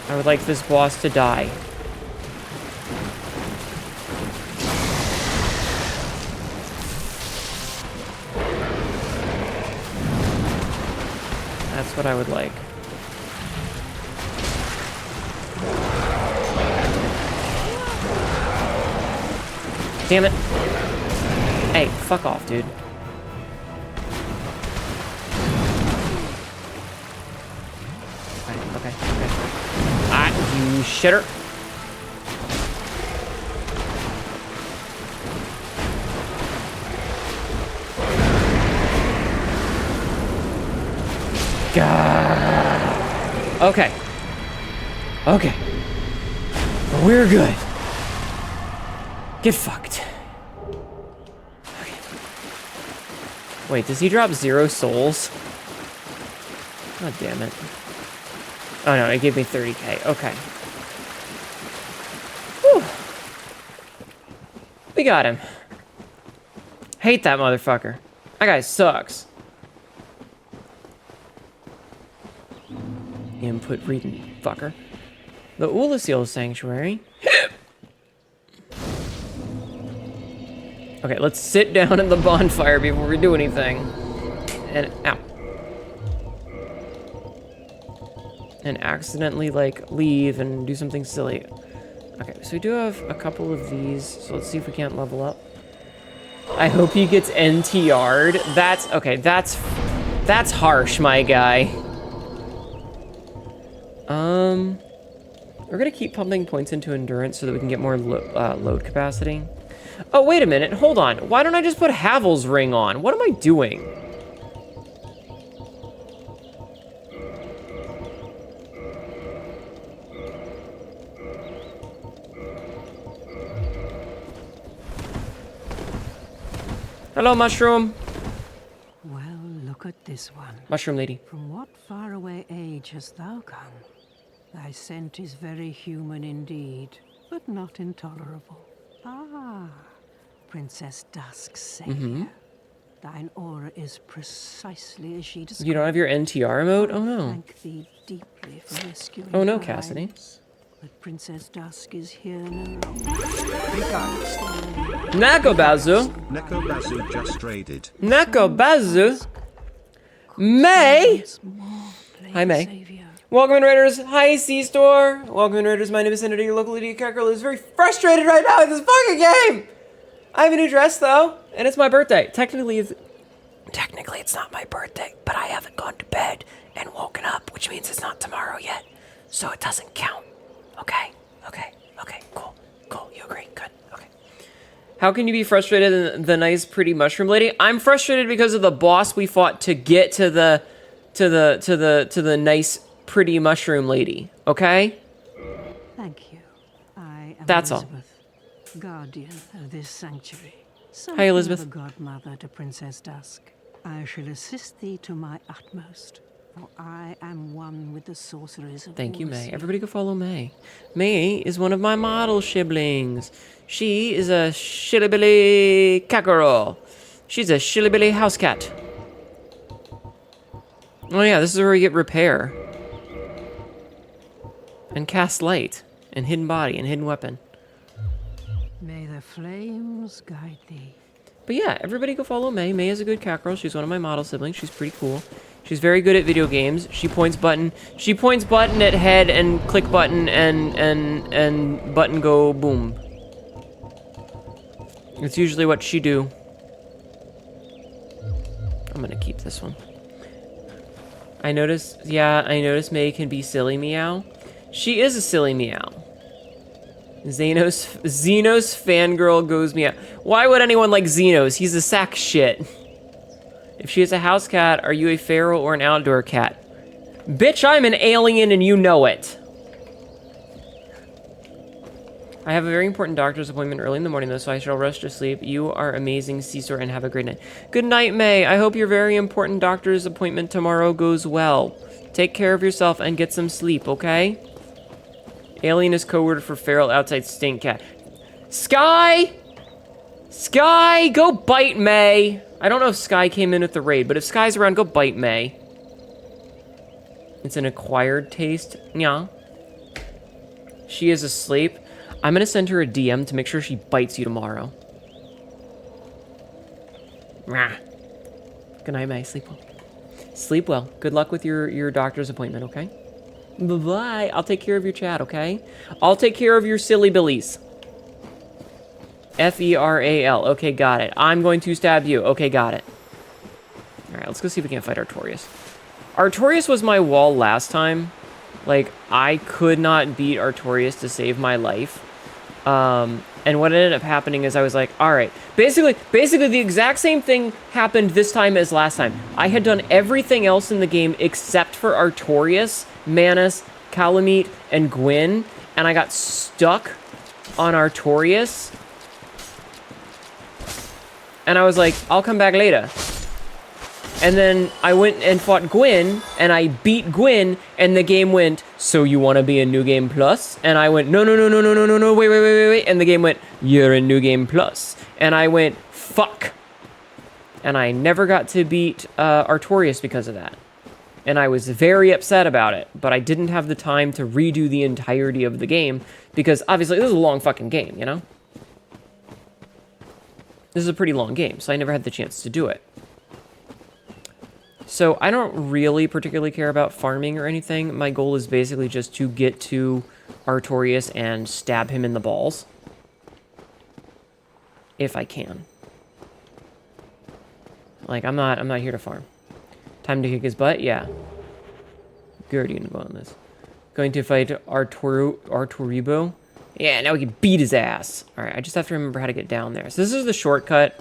I would like this boss to die. That's what I would like. Damn it. Hey, fuck off, dude. Okay. Ah, you shitter. God. Okay. We're good. Get fucked. Okay. Wait, does he drop 0 souls? God damn it. Oh no, it gave me 30k. Okay. Whew. We got him. Hate that motherfucker. That guy sucks. Input reading, fucker. The Ulasil Sanctuary. Okay, let's sit down at the bonfire before we do anything. And, ow. And accidentally, like, leave and do something silly. Okay, so we do have a couple of these, so let's see if we can't level up. I hope he gets NTR'd. That's, okay, that's harsh, my guy. We're gonna keep pumping points into endurance so that we can get more load capacity. Oh, wait a minute, hold on. Why don't I just put Havel's ring on? What am I doing? Hello, Mushroom. Well, look at this one. Mushroom lady. From what faraway age hast thou come? Thy scent is very human indeed, but not intolerable. Ah, Princess Dusk's savior. Thine aura is precisely as she described. You don't have your NTR mode? Oh no. Thank thee deeply for rescuing Oh no, my Cassidy. highness. But Princess Dusk is here no longer. Nakobazu. Nekobazu just raided. Nakobazu. May. Hi, May. Savior. Welcome in, Raiders. Hi, C-Store. Welcome in, Raiders. My name is Hnetu. Your local idiot cat girl is very frustrated right now with this fucking game. I have a new dress, though, and it's my birthday. Technically, it's not my birthday, but I haven't gone to bed and woken up, which means it's not tomorrow yet, so it doesn't count. Okay, cool. You agree? Good. Okay. How can you be frustrated in the nice, pretty mushroom lady? I'm frustrated because of the boss we fought to get to the nice, pretty mushroom lady. Okay. Thank you. I am That's all. Elizabeth, guardian of this sanctuary. Hi, Elizabeth. Something of a godmother to Princess Dusk. I shall assist thee to my utmost, for I am one with the sorceries of Thank you, all the May. sea. Everybody go follow May. May is one of my model siblings. She is a shillybilly cackerel. She's a shillybilly house cat. Oh yeah, this is where we get repair. And cast light. And hidden body and hidden weapon. May the flames guide thee. But yeah, everybody go follow May. May is a good cat girl. She's one of my model siblings. She's pretty cool. She's very good at video games. She points button at head and click button and button go boom. It's usually what she do. I'm gonna keep this one. I noticed May can be silly meow. She is a silly meow. Xenos fangirl goes meow. Why would anyone like Xenos? He's a sack shit. If she is a house cat, are you a feral or an outdoor cat? Bitch, I'm an alien and you know it. I have a very important doctor's appointment early in the morning, though, so I shall rush to sleep. You are amazing, Caesar, and have a great night. Good night, May. I hope your very important doctor's appointment tomorrow goes well. Take care of yourself and get some sleep, okay? Alien is code word for feral outside stink cat. Sky! Sky, go bite May. I don't know if Sky came in with the raid, but if Sky's around, go bite May. It's an acquired taste. Yeah. She is asleep. I'm gonna send her a DM to make sure she bites you tomorrow. Rah. Good night, May. Sleep well. Sleep well. Good luck with your doctor's appointment, okay? Bye-bye. I'll take care of your chat, okay? I'll take care of your silly billies. Feral. Okay, got it. I'm going to stab you. Okay, got it. Alright, let's go see if we can't fight Artorias. Artorias was my wall last time. Like, I could not beat Artorias to save my life. And what ended up happening is I was like, alright. Basically, the exact same thing happened this time as last time. I had done everything else in the game except for Artorias, Manus, Calamite, and Gwyn. And I got stuck on Artorias. And I was like, I'll come back later. And then I went and fought Gwyn, and I beat Gwyn, and the game went, so you want to be in New Game Plus? And I went, no, wait. And the game went, you're in New Game Plus. And I went, fuck. And I never got to beat Artorias because of that. And I was very upset about it, but I didn't have the time to redo the entirety of the game, because obviously this is a long fucking game, you know? This is a pretty long game, so I never had the chance to do it. So I don't really particularly care about farming or anything. My goal is basically just to get to Artorias and stab him in the balls. If I can. Like, I'm not here to farm. Time to kick his butt? Yeah. Good, you gonna go on this. Going to fight Arturibo? Yeah, now we can beat his ass. Alright, I just have to remember how to get down there. So this is the shortcut.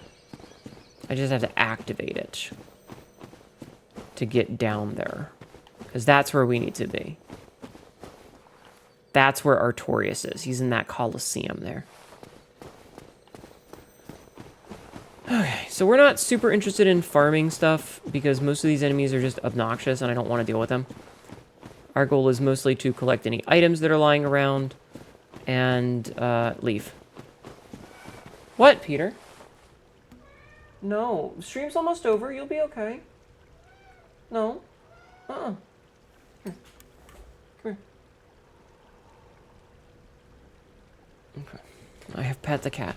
I just have to activate it to get down there. Because that's where we need to be. That's where Artorias is. He's in that Colosseum there. Okay, so we're not super interested in farming stuff because most of these enemies are just obnoxious and I don't want to deal with them. Our goal is mostly to collect any items that are lying around and leave. What, Peter? No, stream's almost over. You'll be okay. No. Here. Come here. Okay. I have pet the cat.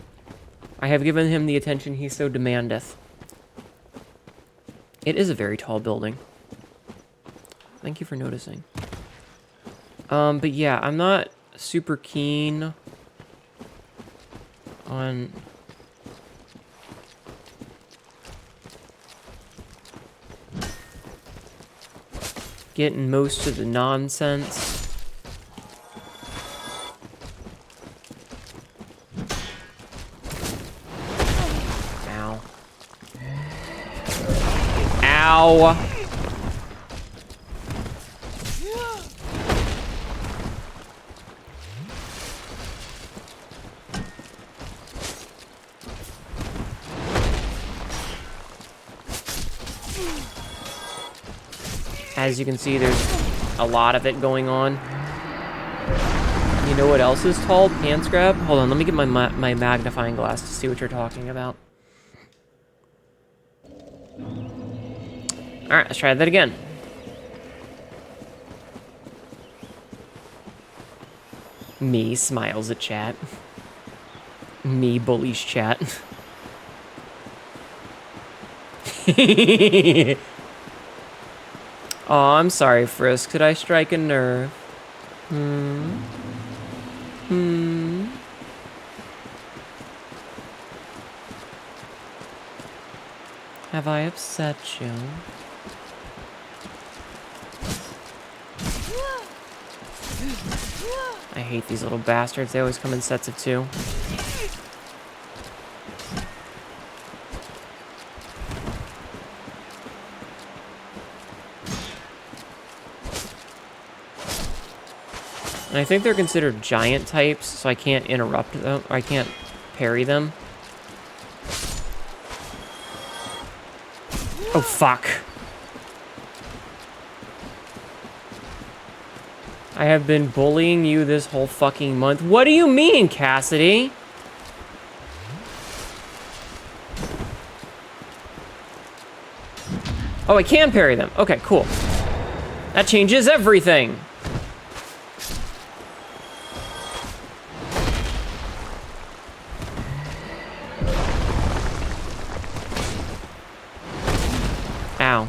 I have given him the attention he so demandeth. It is a very tall building. Thank you for noticing. But yeah, I'm not super keen on getting most of the nonsense. Ow. Ow. As you can see, there's a lot of it going on. You know what else is tall? Pants grab? Hold on, let me get my magnifying glass to see what you're talking about. Alright, let's try that again. Me smiles at chat. Me bullies chat. Oh, I'm sorry, Frisk. Did I strike a nerve? Have I upset you? I hate these little bastards. They always come in sets of two. And I think they're considered giant types, so I can't interrupt them. Or I can't parry them. Oh, fuck. I have been bullying you this whole fucking month. What do you mean, Cassidy? Oh, I can parry them. Okay, cool. That changes everything. Ow.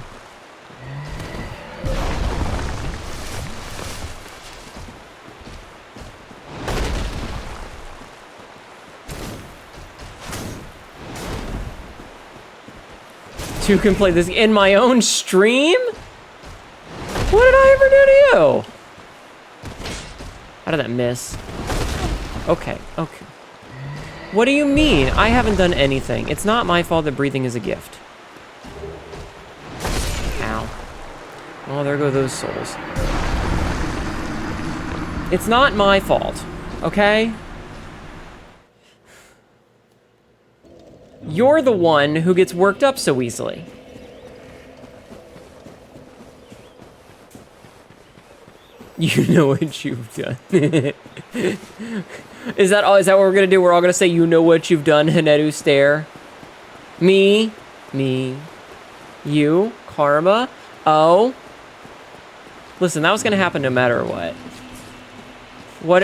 You can play this in my own stream? What did I ever do to you? How did that miss? Okay, okay. What do you mean? I haven't done anything. It's not my fault that breathing is a gift. Ow. Oh, there go those souls. It's not my fault, okay? You're the one who gets worked up so easily. You know what you've done. Is that all? Is that what we're gonna do? We're all gonna say, you know what you've done, Hnetu stare? Me, you, karma, oh. Listen, that was gonna happen no matter what.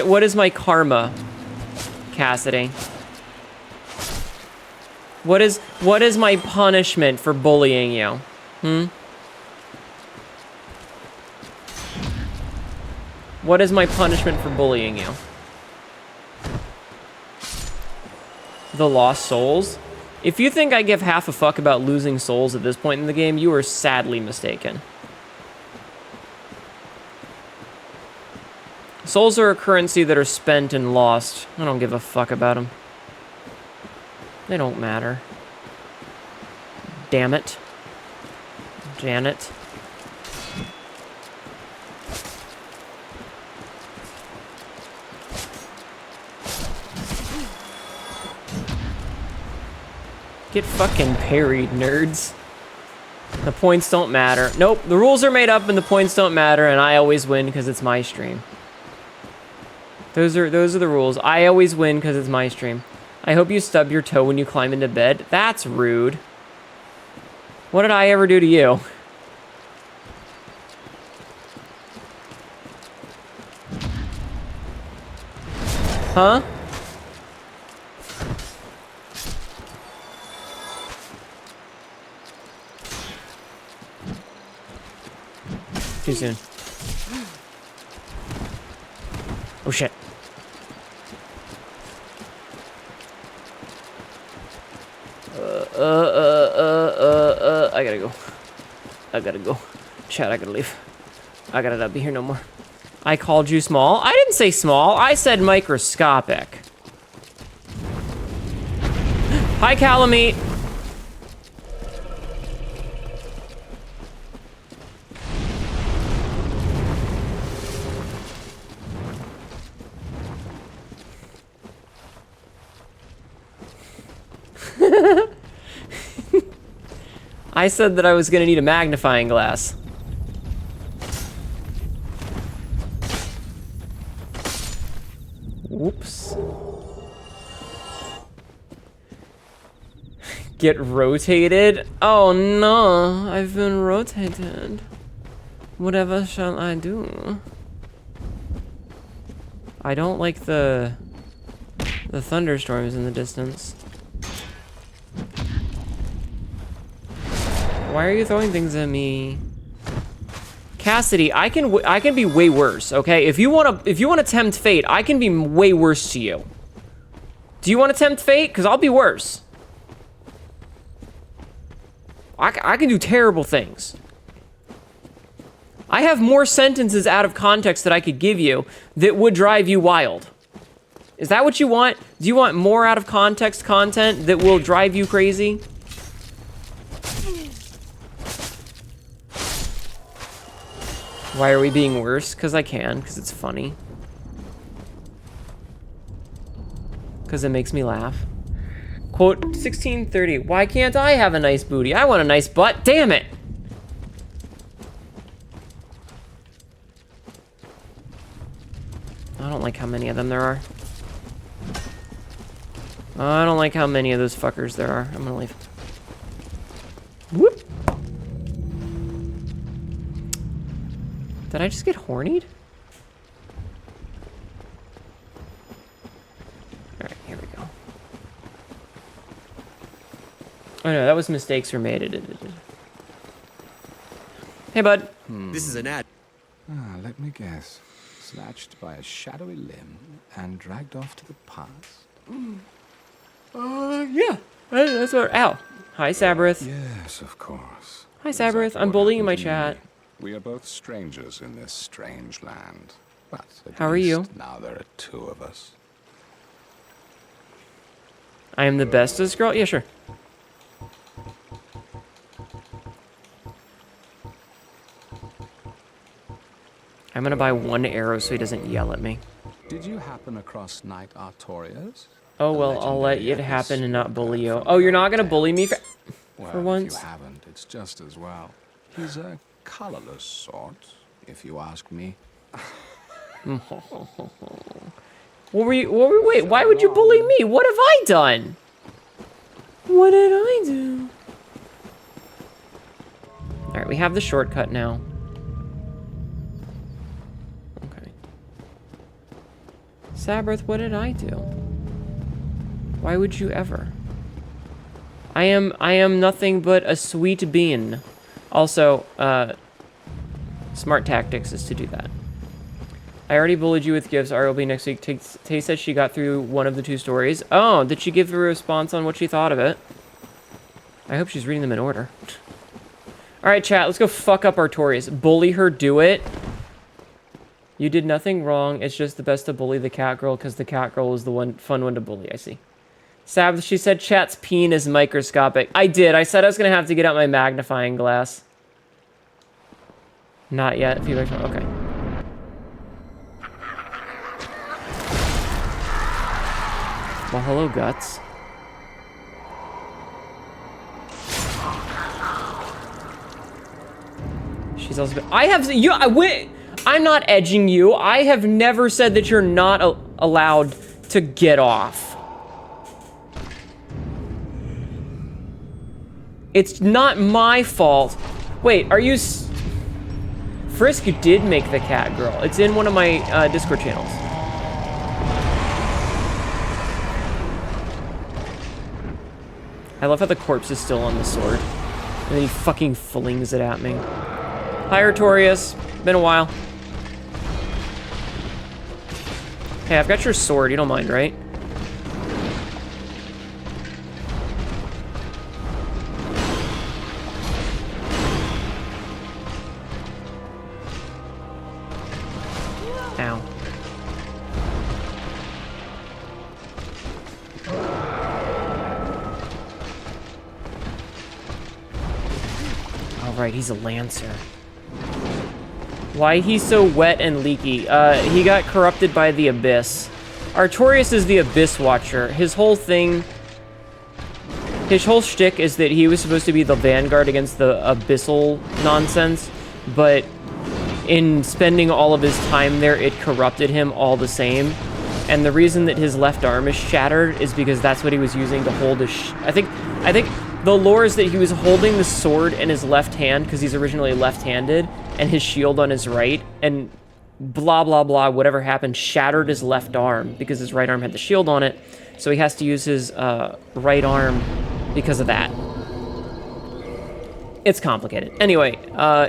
What is my karma, Cassidy? What is my punishment for bullying you? What is my punishment for bullying you? The lost souls? If you think I give half a fuck about losing souls at this point in the game, you are sadly mistaken. Souls are a currency that are spent and lost. I don't give a fuck about them. They don't matter. Damn it. Janet. Get fucking parried, nerds. The points don't matter. Nope, the rules are made up and the points don't matter, and I always win because it's my stream. Those are the rules. I always win because it's my stream. I hope you stub your toe when you climb into bed. That's rude. What did I ever do to you? Huh? Too soon. Oh shit. I gotta go. I gotta go. Chat, I gotta leave. I gotta not be here no more. I called you small? I didn't say small. I said microscopic. Hi, Calamite. I said that I was gonna need a magnifying glass. Whoops. Get rotated? Oh no, I've been rotated. Whatever shall I do? I don't like the thunderstorms in the distance. Why are you throwing things at me? Cassidy, I can be way worse, okay? If you wanna tempt fate, I can be way worse to you. Do you wanna tempt fate? Because I'll be worse. I can do terrible things. I have more sentences out of context that I could give you that would drive you wild. Is that what you want? Do you want more out of context content that will drive you crazy? Why are we being worse? Because I can, because it's funny. because it makes me laugh. Quote 1630. Why can't I have a nice booty? I want a nice butt. Damn it. I don't like how many of them there are. I don't like how many of those fuckers there are. I'm gonna leave. Whoop. Did I just get hornied? Alright, here we go. Oh no, that was mistakes were made. Hey, bud. This is an ad. Let me guess. Snatched by a shadowy limb and dragged off to the past. Yeah. That's what. Ow. Hi, Sabrith. Yes, of course. Hi, Sabrith. Exactly I'm what bullying in my happened to chat. me. We are both strangers in this strange land. But at How are you? least now there are two of us. I am the bestest girl? Yeah, sure. I'm gonna buy one arrow so he doesn't yell at me. Did you happen across Knight Artorias? Oh, well, I'll let it happen and not bully you. Oh, you're not gonna bully me for Well, once? if you haven't, it's just as well. He's a colorless sort, if you ask me. Wait, why would you bully me? What have I done? What did I do? Alright, we have the shortcut now. Okay. Sabrith, what did I do? Why would you ever? I am nothing but a sweet bean. Also, smart tactics is to do that. I already bullied you with gifts. Ari will be next week. Tay said she got through one of the 2 stories. Oh, did she give a response on what she thought of it? I hope she's reading them in order. Alright, chat, let's go fuck up Artorias. Bully her, do it. You did nothing wrong. It's just the best to bully the cat girl because the cat girl is the fun one to bully. I see. Sab, she said chat's peen is microscopic. I did. I said I was going to have to get out my magnifying glass. Not yet. Okay. Well, hello, Guts. She's also been, I have you. I'm not edging you. I have never said that you're not allowed to get off. It's not my fault. Wait, are you? Frisk did make the cat girl. It's in one of my Discord channels. I love how the corpse is still on the sword. And then he fucking flings it at me. Hi, Artorias. Been a while. Hey, I've got your sword. You don't mind, right? Ow. Alright, he's a lancer. Why he's so wet and leaky? He got corrupted by the Abyss. Artorias is the Abyss Watcher. His whole thing... His whole shtick is that he was supposed to be the vanguard against the Abyssal nonsense, but in spending all of his time there, it corrupted him all the same. And the reason that his left arm is shattered is because that's what he was using to hold his... I think the lore is that he was holding the sword in his left hand, because he's originally left-handed, and his shield on his right, and blah, blah, blah, whatever happened, shattered his left arm, because his right arm had the shield on it, so he has to use his right arm because of that. It's complicated. Anyway,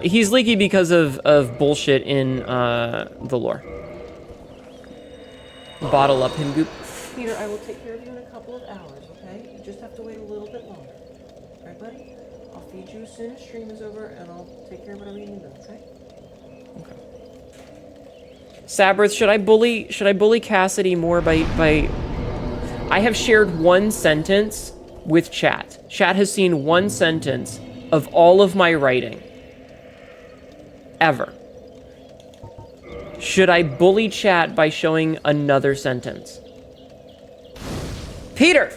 he's leaky because of bullshit in the lore. Bottle up him, goop. Peter, I will take care of you in a couple of hours, okay? You just have to wait a little bit longer. Alright, buddy? I'll feed you as soon as stream is over, and I'll take care of whatever you need to, okay? Sabrith, should I bully Cassidy more by... I have shared one sentence with chat. Chat has seen one sentence of all of my writing. Ever. Should I bully chat by showing another sentence? Peter!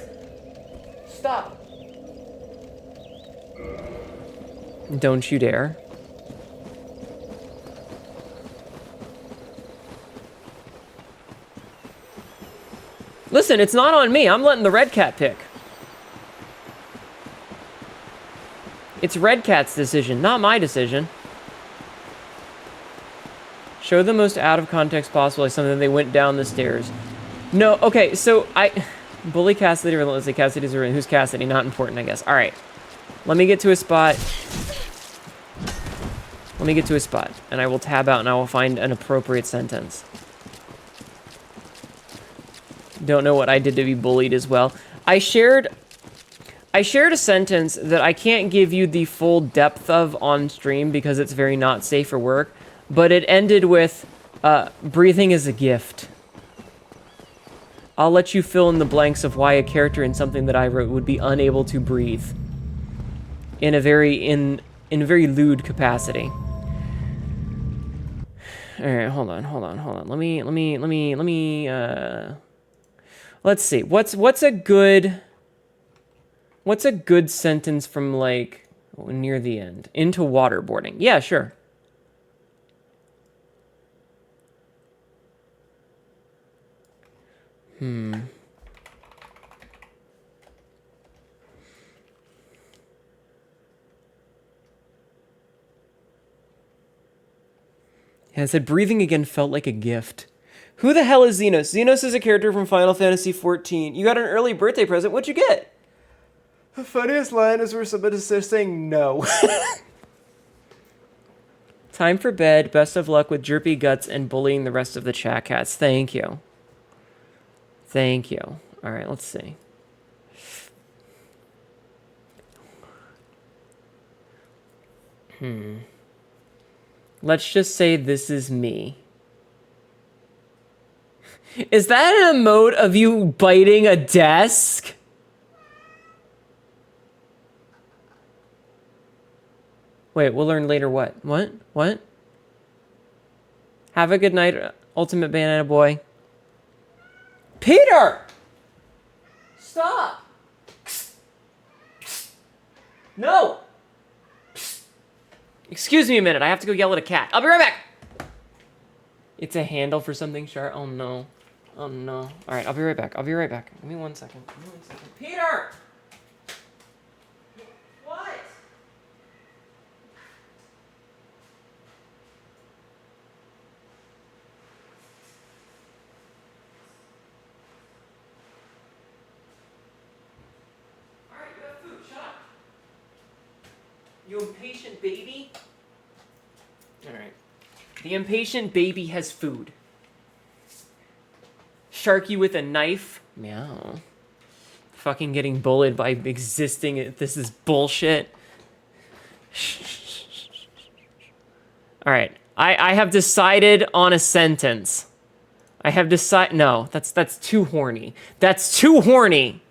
Stop. Don't you dare. Listen, it's not on me. I'm letting the red cat pick. It's red cat's decision, not my decision. Show the most out of context possible, like something they went down the stairs. No, okay, so Bully Cassidy, or let's say Cassidy's or who's Cassidy? Not important, I guess. Alright. Let me get to a spot. Let me get to a spot, and I will tab out and I will find an appropriate sentence. Don't know what I did to be bullied as well. I shared a sentence that I can't give you the full depth of on stream because it's very not safe for work, but it ended with, breathing is a gift. I'll let you fill in the blanks of why a character in something that I wrote would be unable to breathe. In a very lewd capacity. Alright, hold on. Let's see. What's a good sentence from, like, near the end? Into waterboarding. Yeah, sure. Yeah, I said breathing again felt like a gift. Who the hell is Xenos? Xenos is a character from Final Fantasy XIV. You got an early birthday present. What'd you get? The funniest line is where somebody's saying no. Time for bed. Best of luck with jerpy guts and bullying the rest of the chat cats. Thank you. Thank you. All right, let's see. Let's just say this is me. Is that an emote of you biting a desk? Wait, we'll learn later what? What? Have a good night, Ultimate Banana Boy. Peter! Stop! No! Excuse me a minute, I have to go yell at a cat. I'll be right back! It's a handle for something sharp. Oh no. Oh no. Alright, I'll be right back. Give me 1 second. Peter! What? Alright, you have food. Shut up. You impatient baby? Alright. The impatient baby has food. Sharky with a knife. Meow. Fucking getting bullied by existing. This is bullshit. Alright. I have decided on a sentence. No, that's too horny. That's too horny.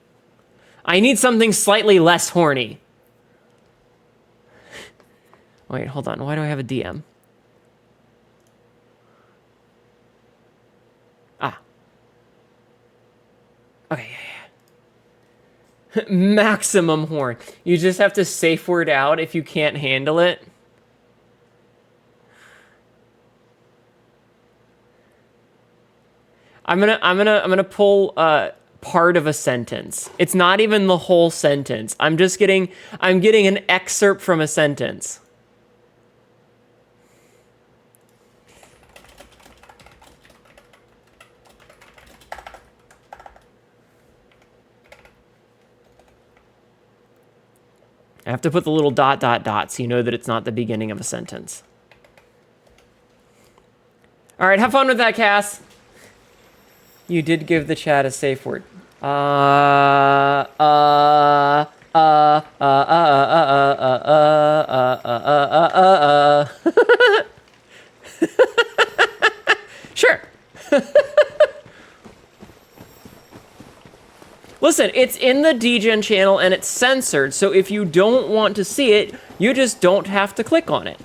I need something slightly less horny. Wait, hold on. Why do I have a DM? Okay, yeah. Maximum horn. You just have to safe word out if you can't handle it. I'm gonna pull part of a sentence. It's not even the whole sentence. I'm getting an excerpt from a sentence. I have to put the little ... so you know that it's not the beginning of a sentence. All right, have fun with that, Cass. You did give the chat a safe word. Sure. Listen, it's in the DGen channel and it's censored, so if you don't want to see it, you just don't have to click on it.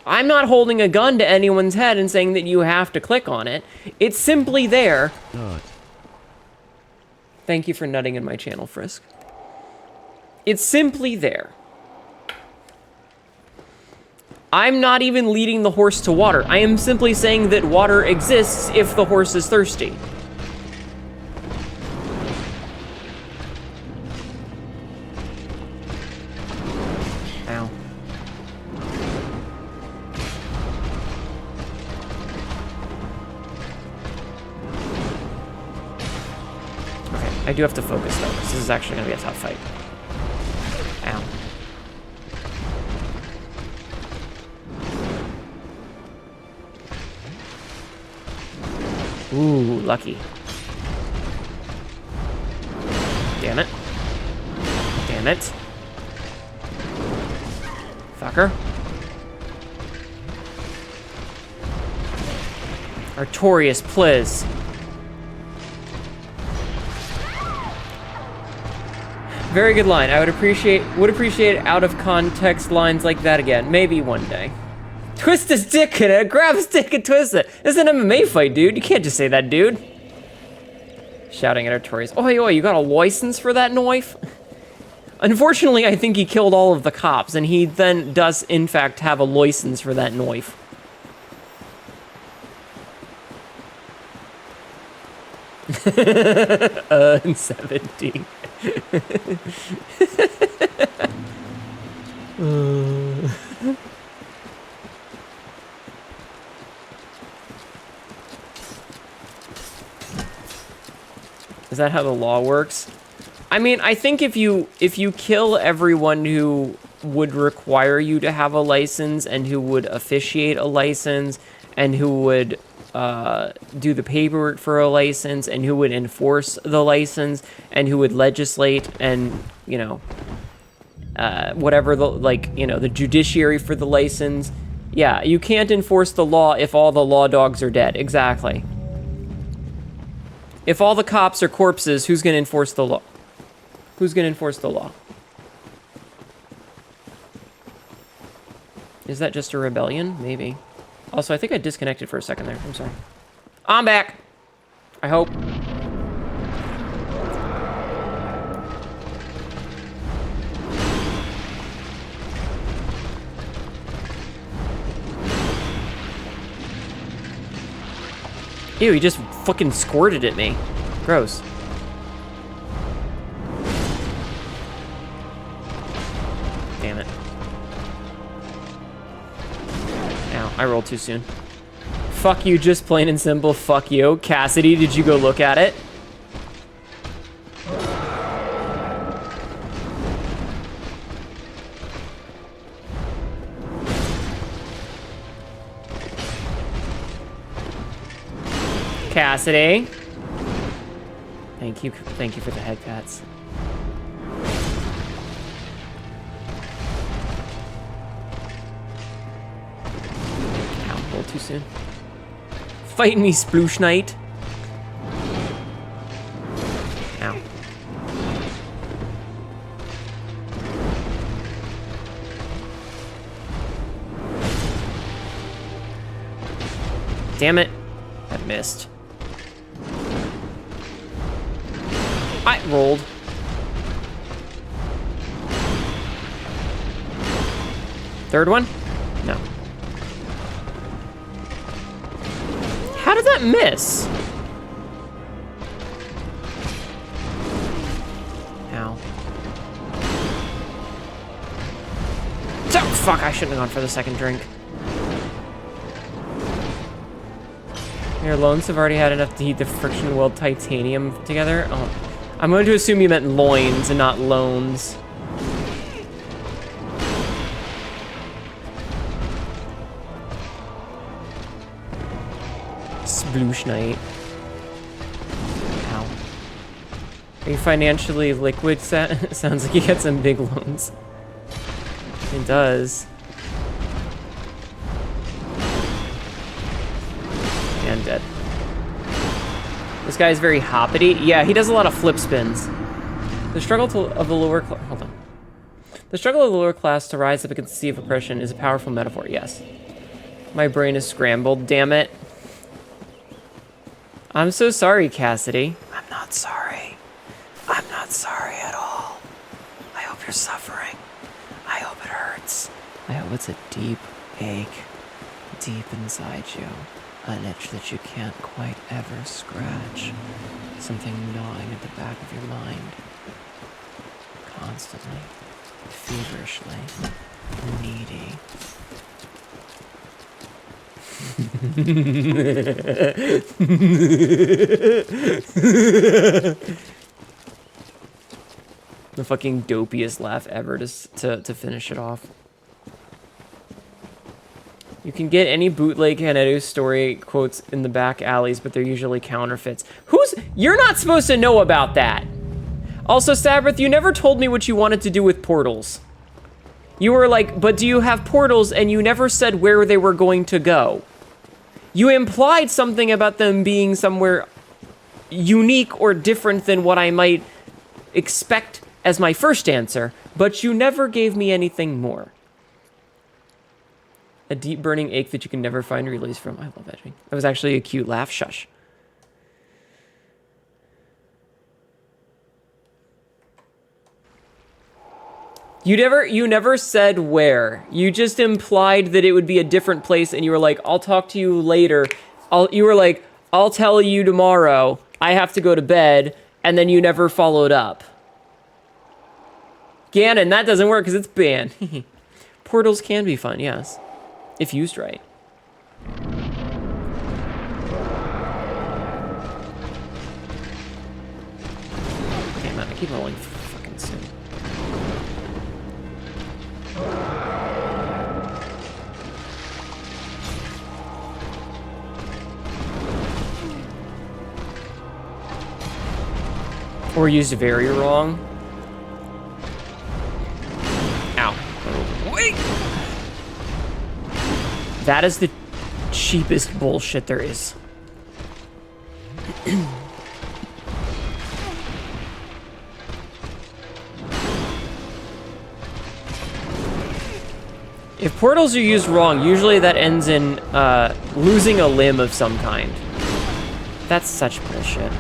I'm not holding a gun to anyone's head and saying that you have to click on it. It's simply there. Thank you for nutting in my channel, Frisk. It's simply there. I'm not even leading the horse to water. I am simply saying that water exists if the horse is thirsty. Ow. Okay, I do have to focus though, because this is actually going to be a tough fight. Ow. Ooh, lucky. Damn it. Damn it. Fucker. Artorias, please. Very good line. I would appreciate out of context lines like that again. Maybe one day. Twist his dick in it. Grab his dick and twist it. It's an MMA fight, dude. You can't just say that, dude. Shouting at Artorias. Oi, oi, you got a license for that knife? Unfortunately, I think he killed all of the cops, and he then does, in fact, have a license for that knife. And 17. Is that how the law works? I mean, I think if you kill everyone who would require you to have a license and who would officiate a license and who would do the paperwork for a license and who would enforce the license and who would legislate and, you know, whatever the, like, you know, the judiciary for the license. Yeah, you can't enforce the law if all the law dogs are dead. Exactly. If all the cops are corpses, who's going to enforce the law? Who's going to enforce the law? Is that just a rebellion? Maybe. Also, I think I disconnected for a second there. I'm sorry. I'm back. I hope. Ew, he just fucking squirted at me. Gross. Damn it. Ow, I rolled too soon. Fuck you, just plain and simple, fuck you. Cassidy, did you go look at it? Cassidy. Thank you for the head pats. Ow, a little too soon. Fight me, Sploosh Knight. Ow. Damn it. That missed. I rolled. Third one? No. How did that miss? Ow. Oh, fuck, I shouldn't have gone for the second drink. Your loins have already had enough to heat the friction weld titanium together? Oh. I'm going to assume you meant loins and not loans. Sploosh Knight. Ow. Are you financially liquid? Sounds like you got some big loans. It does. And dead. This guy is very hoppity. Yeah, he does a lot of flip spins. The struggle of the lower class... Hold on. The struggle of the lower class to rise up against the sea of oppression is a powerful metaphor, yes. My brain is scrambled, damn it. I'm so sorry, Cassidy. I'm not sorry. I hope it's a deep ache deep inside you. An itch that you can't quite ever scratch. Something gnawing at the back of your mind. Constantly. Feverishly. Needy. The fucking dopiest laugh ever to finish it off. You can get any bootleg Hnetu story quotes in the back alleys, but they're usually counterfeits. You're not supposed to know about that. Also, Sabbath, you never told me what you wanted to do with portals. You were like, but do you have portals? And you never said where they were going to go. You implied something about them being somewhere unique or different than what I might expect as my first answer, but you never gave me anything more. A deep burning ache that you can never find release from. I love edging. That was actually a cute laugh. Shush. You never said where. You just implied that it would be a different place, and you were like, I'll talk to you later. You were like, I'll tell you tomorrow. I have to go to bed, and then you never followed up. Ganon, that doesn't work because it's banned. Portals can be fun, yes. If used right. Damn it, I keep rolling fucking soon. Or used very wrong. Ow. Wait! That is the cheapest bullshit there is. If portals are used wrong, usually that ends in losing a limb of some kind. That's such bullshit.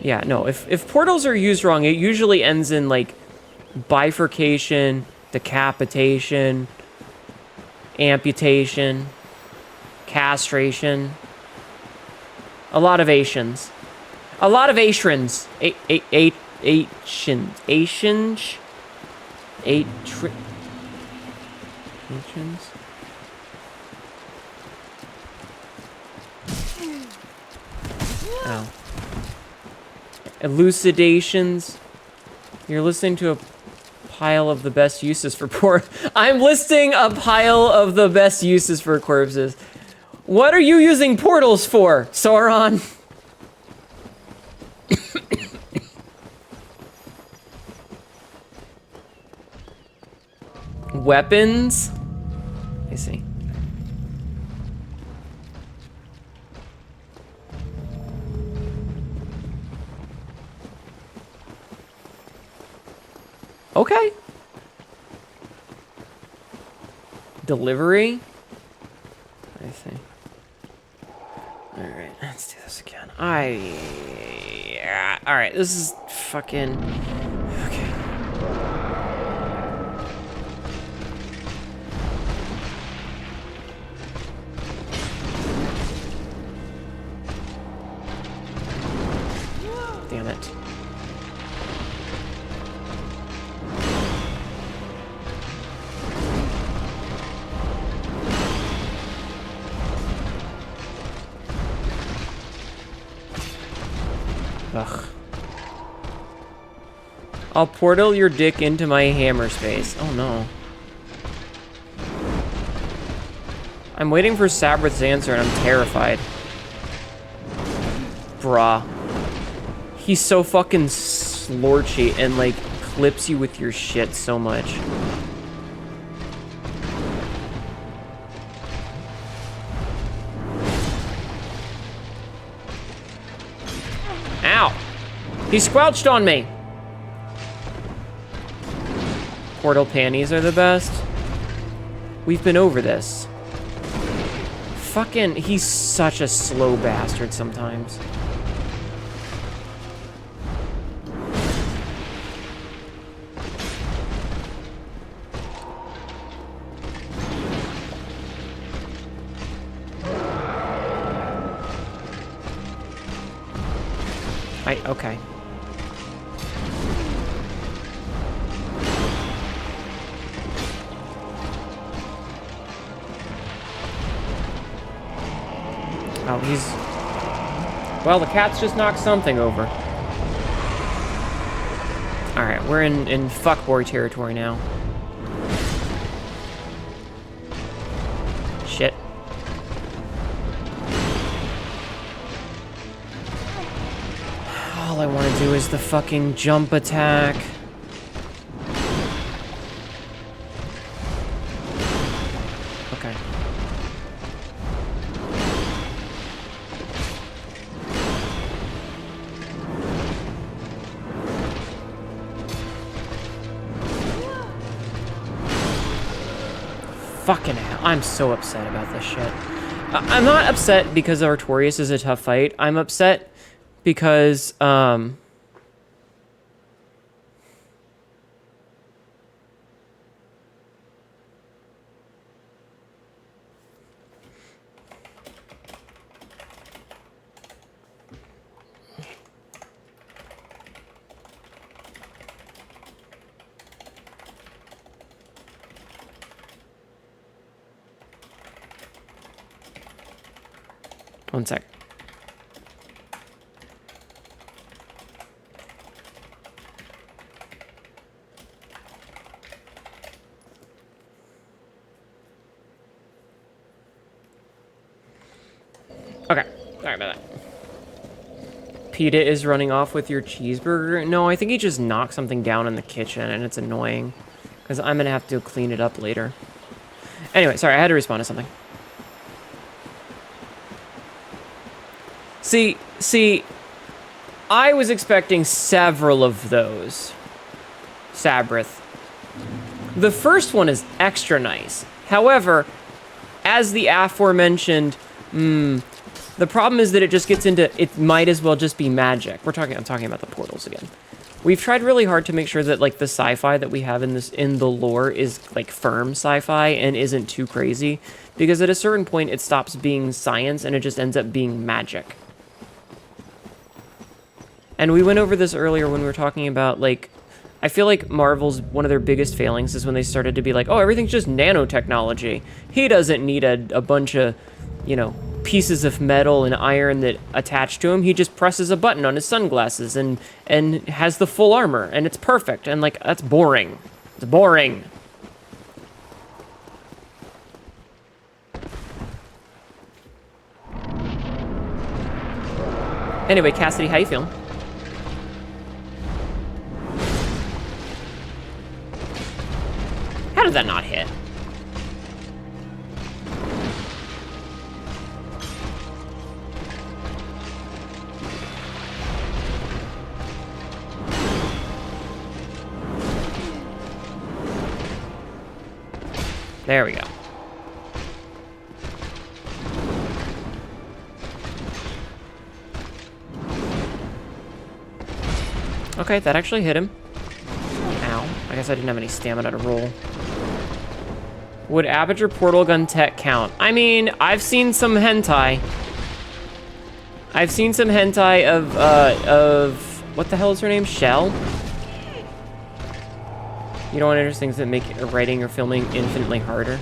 Yeah, no, if portals are used wrong, it usually ends in, like, bifurcation, decapitation, amputation, castration. A lot of Asians. A lot of Asians. Asians. Asians? Asians? Oh. Elucidations. You're listening to a pile of the best uses for I'm listing a pile of the best uses for corpses. What are you using portals for, Sauron? Weapons? I see. Okay. Delivery? I see. Alright, let's do this again. Alright, this is fucking... Okay. Damn it. Ugh. I'll portal your dick into my hammer space. Oh no. I'm waiting for Sabrith's answer and I'm terrified. Bruh. He's so fucking slorchy and like clips you with your shit so much. Ow! He squelched on me! Portal panties are the best. We've been over this. Fucking, he's such a slow bastard sometimes. Okay. Oh, he's... Well, the cat's just knocked something over. Alright, we're in fuckboy territory now. Shit. All I want to do is the fucking jump attack. Okay. Fucking hell. I'm so upset about this shit. I'm not upset because Artorias is a tough fight. I'm upset because, one sec. Okay, sorry about that. PETA is running off with your cheeseburger? No, I think he just knocked something down in the kitchen, and it's annoying. Because I'm going to have to clean it up later. Anyway, sorry, I had to respond to something. See, I was expecting several of those. Sabrith. The first one is extra nice. However, as the aforementioned, the problem is that it just gets into, it might as well just be magic. I'm talking about the portals again. We've tried really hard to make sure that like the sci-fi that we have in the lore is like firm sci-fi and isn't too crazy, because at a certain point it stops being science and it just ends up being magic. And we went over this earlier when we were talking about, like, I feel like Marvel's, one of their biggest failings is when they started to be like, oh, everything's just nanotechnology. He doesn't need a bunch of, you know, pieces of metal and iron that attach to him. He just presses a button on his sunglasses and has the full armor, and it's perfect. And, like, that's boring. It's boring. Anyway, Cassidy, how you feeling? How did that not hit? There we go. Okay, that actually hit him. Ow. I guess I didn't have any stamina to roll. Would Aperture Portal Gun Tech count? I mean, I've seen some hentai. I've seen some hentai of what the hell is her name? Shell? You don't want to enter things that make writing or filming infinitely harder.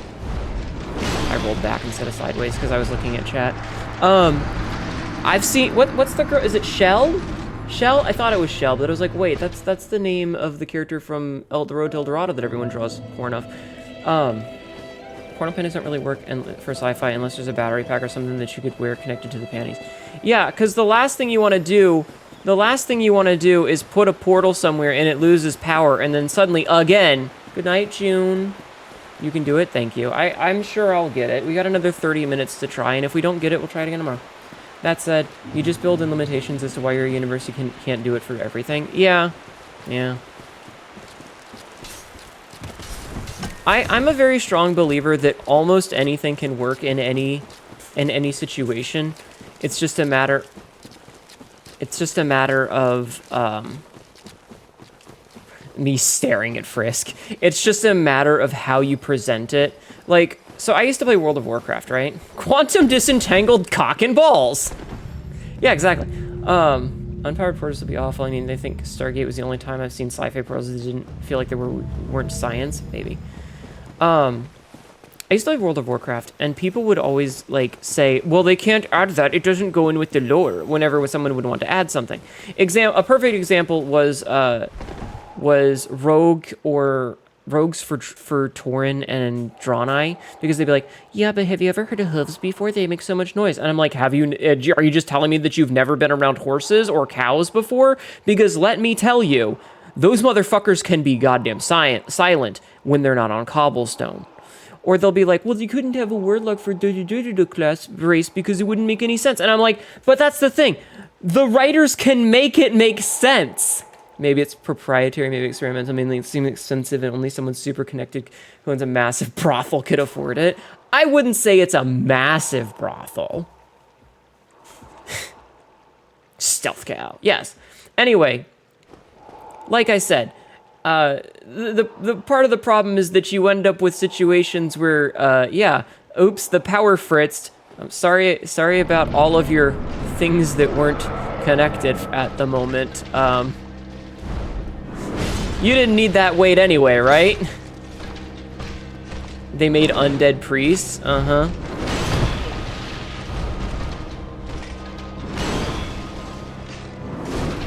I rolled back instead of sideways because I was looking at chat. I've seen, what's the girl, is it Shell? Shell? I thought it was Shell, but I was like, wait, that's the name of the character from The Road to El Dorado that everyone draws porn of. Porno pin doesn't really work for sci-fi unless there's a battery pack or something that you could wear connected to the panties. Yeah, because the last thing you want to do is put a portal somewhere and it loses power, and then suddenly, again, good night, June. You can do it, thank you. I'm sure I'll get it. We got another 30 minutes to try, and if we don't get it, we'll try it again tomorrow. That said, you just build in limitations as to why your university can't do it for everything. Yeah. I'm a very strong believer that almost anything can work in any in any situation. It's just a matter of me staring at Frisk. It's just a matter of how you present it. Like, so I used to play World of Warcraft, right? Quantum disentangled cock and balls. Yeah, exactly. Unpowered portals would be awful. I mean, they think Stargate was the only time I've seen sci-fi portals that didn't feel like they weren't science. Maybe. I used to play World of Warcraft, and people would always, like, say, well, they can't add that. It doesn't go in with the lore, whenever someone would want to add something. A perfect example was rogues for Tauren and Draenei, because they'd be like, yeah, but have you ever heard of hooves before? They make so much noise. And I'm like, are you just telling me that you've never been around horses or cows before? Because let me tell you, those motherfuckers can be goddamn silent when they're not on cobblestone. Or they'll be like, well, you couldn't have a warlock for class race because it wouldn't make any sense. And I'm like, but that's the thing. The writers can make it make sense. Maybe it's proprietary, maybe experimental, maybe it seems expensive and only someone super connected who owns a massive brothel could afford it. I wouldn't say it's a massive brothel. Stealth cow, yes. Anyway, like I said, the part of the problem is that you end up with situations where, yeah, oops, the power fritzed. I'm sorry about all of your things that weren't connected at the moment. You didn't need that weight anyway, right? They made undead priests. Uh-huh.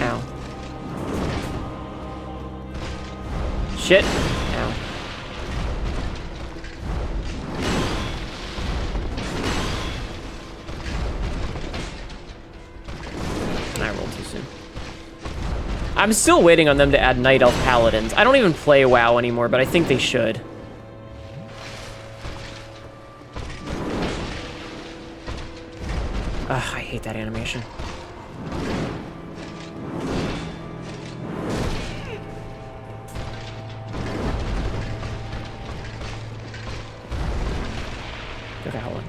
Ow. Shit. Ow. I rolled too soon. I'm still waiting on them to add Night Elf Paladins. I don't even play WoW anymore, but I think they should. Ugh, I hate that animation. Go to hell.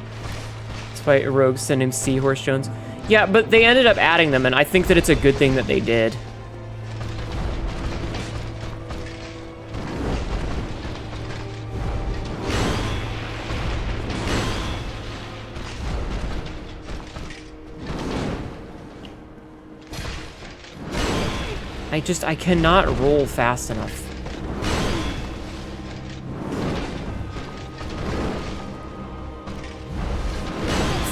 Despite a rogue sending Seahorse Jones. Yeah, but they ended up adding them, and I think that it's a good thing that they did. I cannot roll fast enough.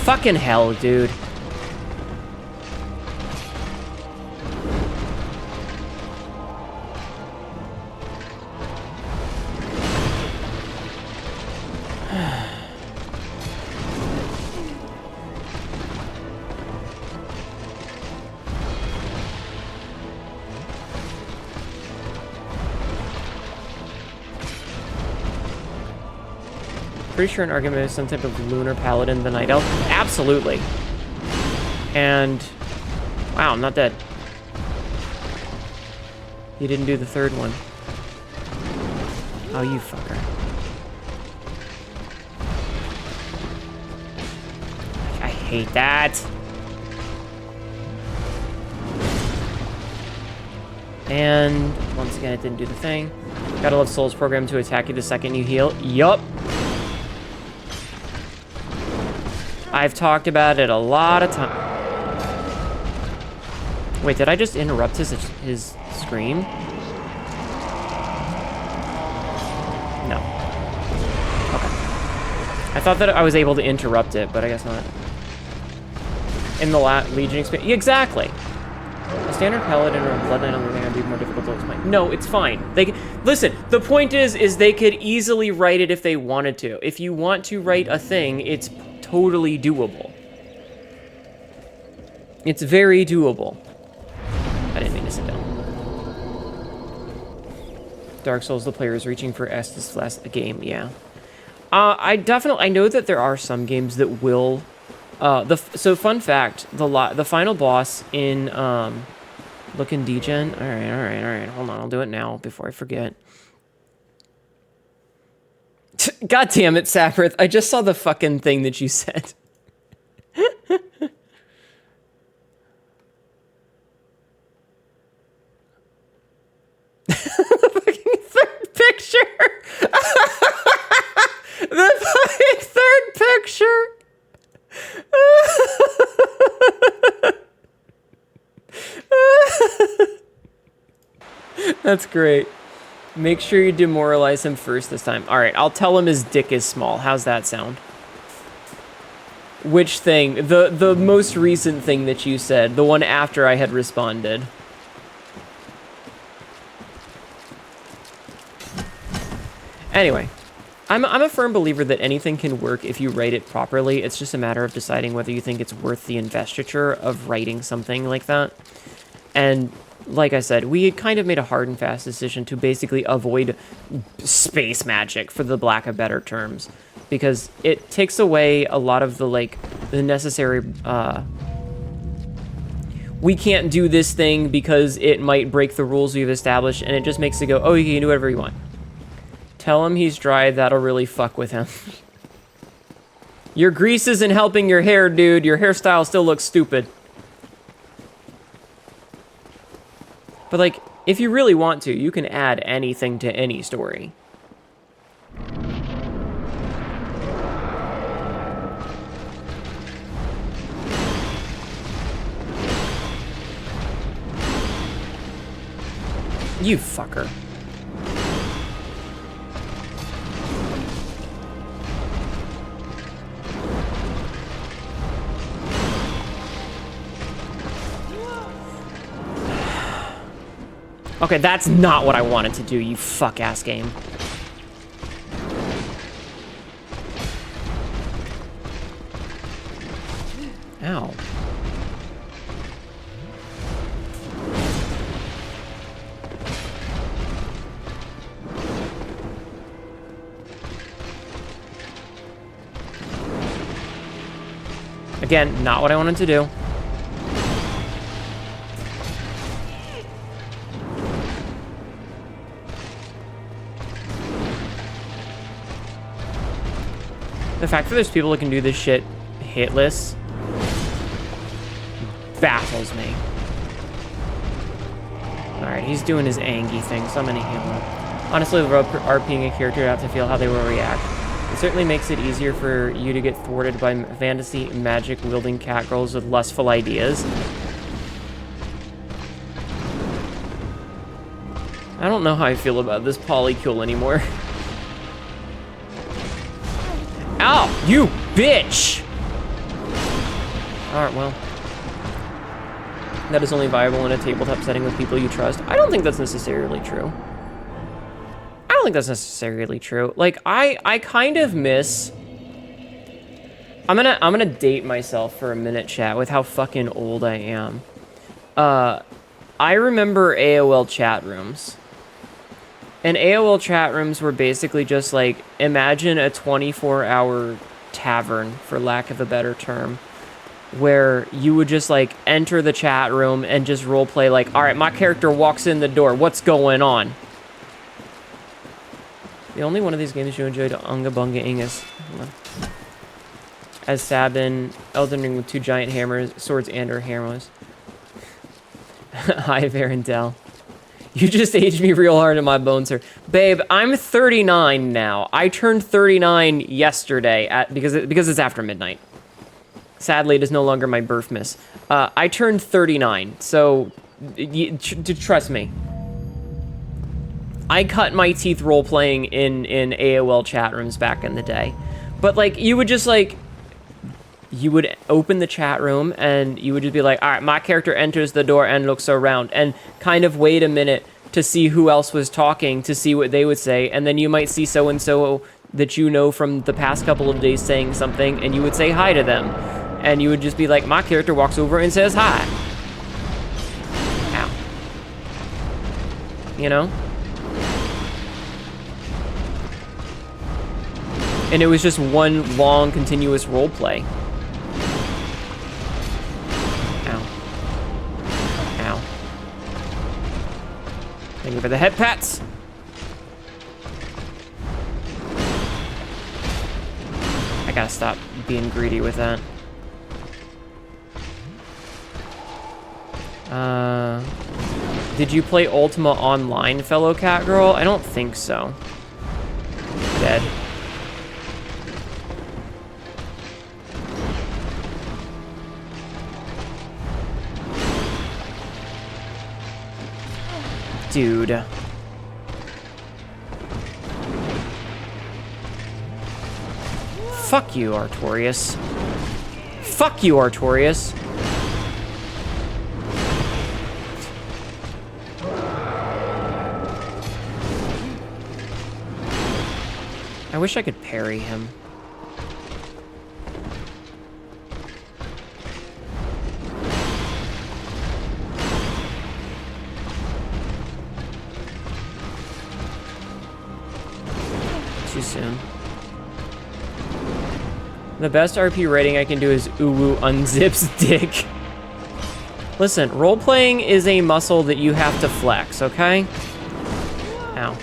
Fucking hell, dude. Pretty sure an argument is some type of lunar paladin, the Night Elf. Absolutely. And wow, I'm not dead. He didn't do the third one. Oh, you fucker. I hate that. And once again, it didn't do the thing. Gotta love Soul's program to attack you the second you heal. Yup. I've talked about it a lot of times. Wait, did I just interrupt his scream? No. Okay. I thought that I was able to interrupt it, but I guess not. In the Legion experience, exactly. A standard paladin or a blood knight on the other hand would be more difficult to explain. No, it's fine. Listen. The point is they could easily write it if they wanted to. If you want to write a thing, it's totally doable. It's very doable. I didn't mean to sit down. Dark Souls, the player is reaching for Estus last game, yeah. I know that there are some games that will. So fun fact, the final boss in Lookin' Degen. All right. Hold on, I'll do it now before I forget. God damn it, Saprith! I just saw the fucking thing that you said. That's great. Make sure you demoralize him first this time. All right, I'll tell him his dick is small. How's that sound? Which thing? The most recent thing that you said. The one after I had responded. Anyway. I'm a firm believer that anything can work if you write it properly. It's just a matter of deciding whether you think it's worth the investiture of writing something like that. And like I said, we had kind of made a hard and fast decision to basically avoid space magic, for the lack of better terms, because it takes away a lot of the necessary we can't do this thing because it might break the rules we've established, and it just makes it go, oh, you can do whatever you want. Tell him he's dry, that'll really fuck with him. Your grease isn't helping your hair, dude. Your hairstyle still looks stupid. But, like, if you really want to, you can add anything to any story. You fucker. Okay, that's not what I wanted to do, you fuck-ass game. Ow. Again, not what I wanted to do. The fact that there's people that can do this shit hitless baffles me. Alright, he's doing his Angie thing, so I'm gonna heal him. Honestly, the RPing a character out to feel how they will react. It certainly makes it easier for you to get thwarted by fantasy magic wielding catgirls with lustful ideas. I don't know how I feel about this polycule anymore. Ow! You bitch! Alright, well. That is only viable in a tabletop setting with people you trust. I don't think that's necessarily true. I don't think that's necessarily true. Like, I kind of miss... I'm gonna date myself for a minute, chat, with how fucking old I am. I remember AOL chat rooms. And AOL chat rooms were basically just like, imagine a 24-hour tavern, for lack of a better term, where you would just like enter the chat room and just roleplay like, all right, my character walks in the door, what's going on? The only one of these games you enjoyed, Unga Bunga Ingus, as Sabin, Elden Ring with 2 giant hammers, swords and or hammers. Hi, Varendell. You just aged me real hard in my bones, sir. Babe, I'm 39 now. I turned 39 yesterday because it's after midnight. Sadly, it is no longer my birth miss. I turned 39, so trust me. I cut my teeth role-playing in AOL chat rooms back in the day. But, like, you would just, like... You would open the chat room, and you would just be like, all right, my character enters the door and looks around, and kind of wait a minute to see who else was talking, to see what they would say, and then you might see so-and-so that you know from the past couple of days saying something, and you would say hi to them. And you would just be like, my character walks over and says hi. Ow. You know? And it was just one long, continuous role play. Ow. Ow. Thank you for the head pats. I gotta stop being greedy with that. Did you play Ultima Online, fellow cat girl? I don't think so. Dead. Dude. Fuck you, Artorias. Fuck you, Artorias. I wish I could parry him. Too soon. The best RP rating I can do is Uwu unzips dick. Listen, role-playing is a muscle that you have to flex, okay? Ow.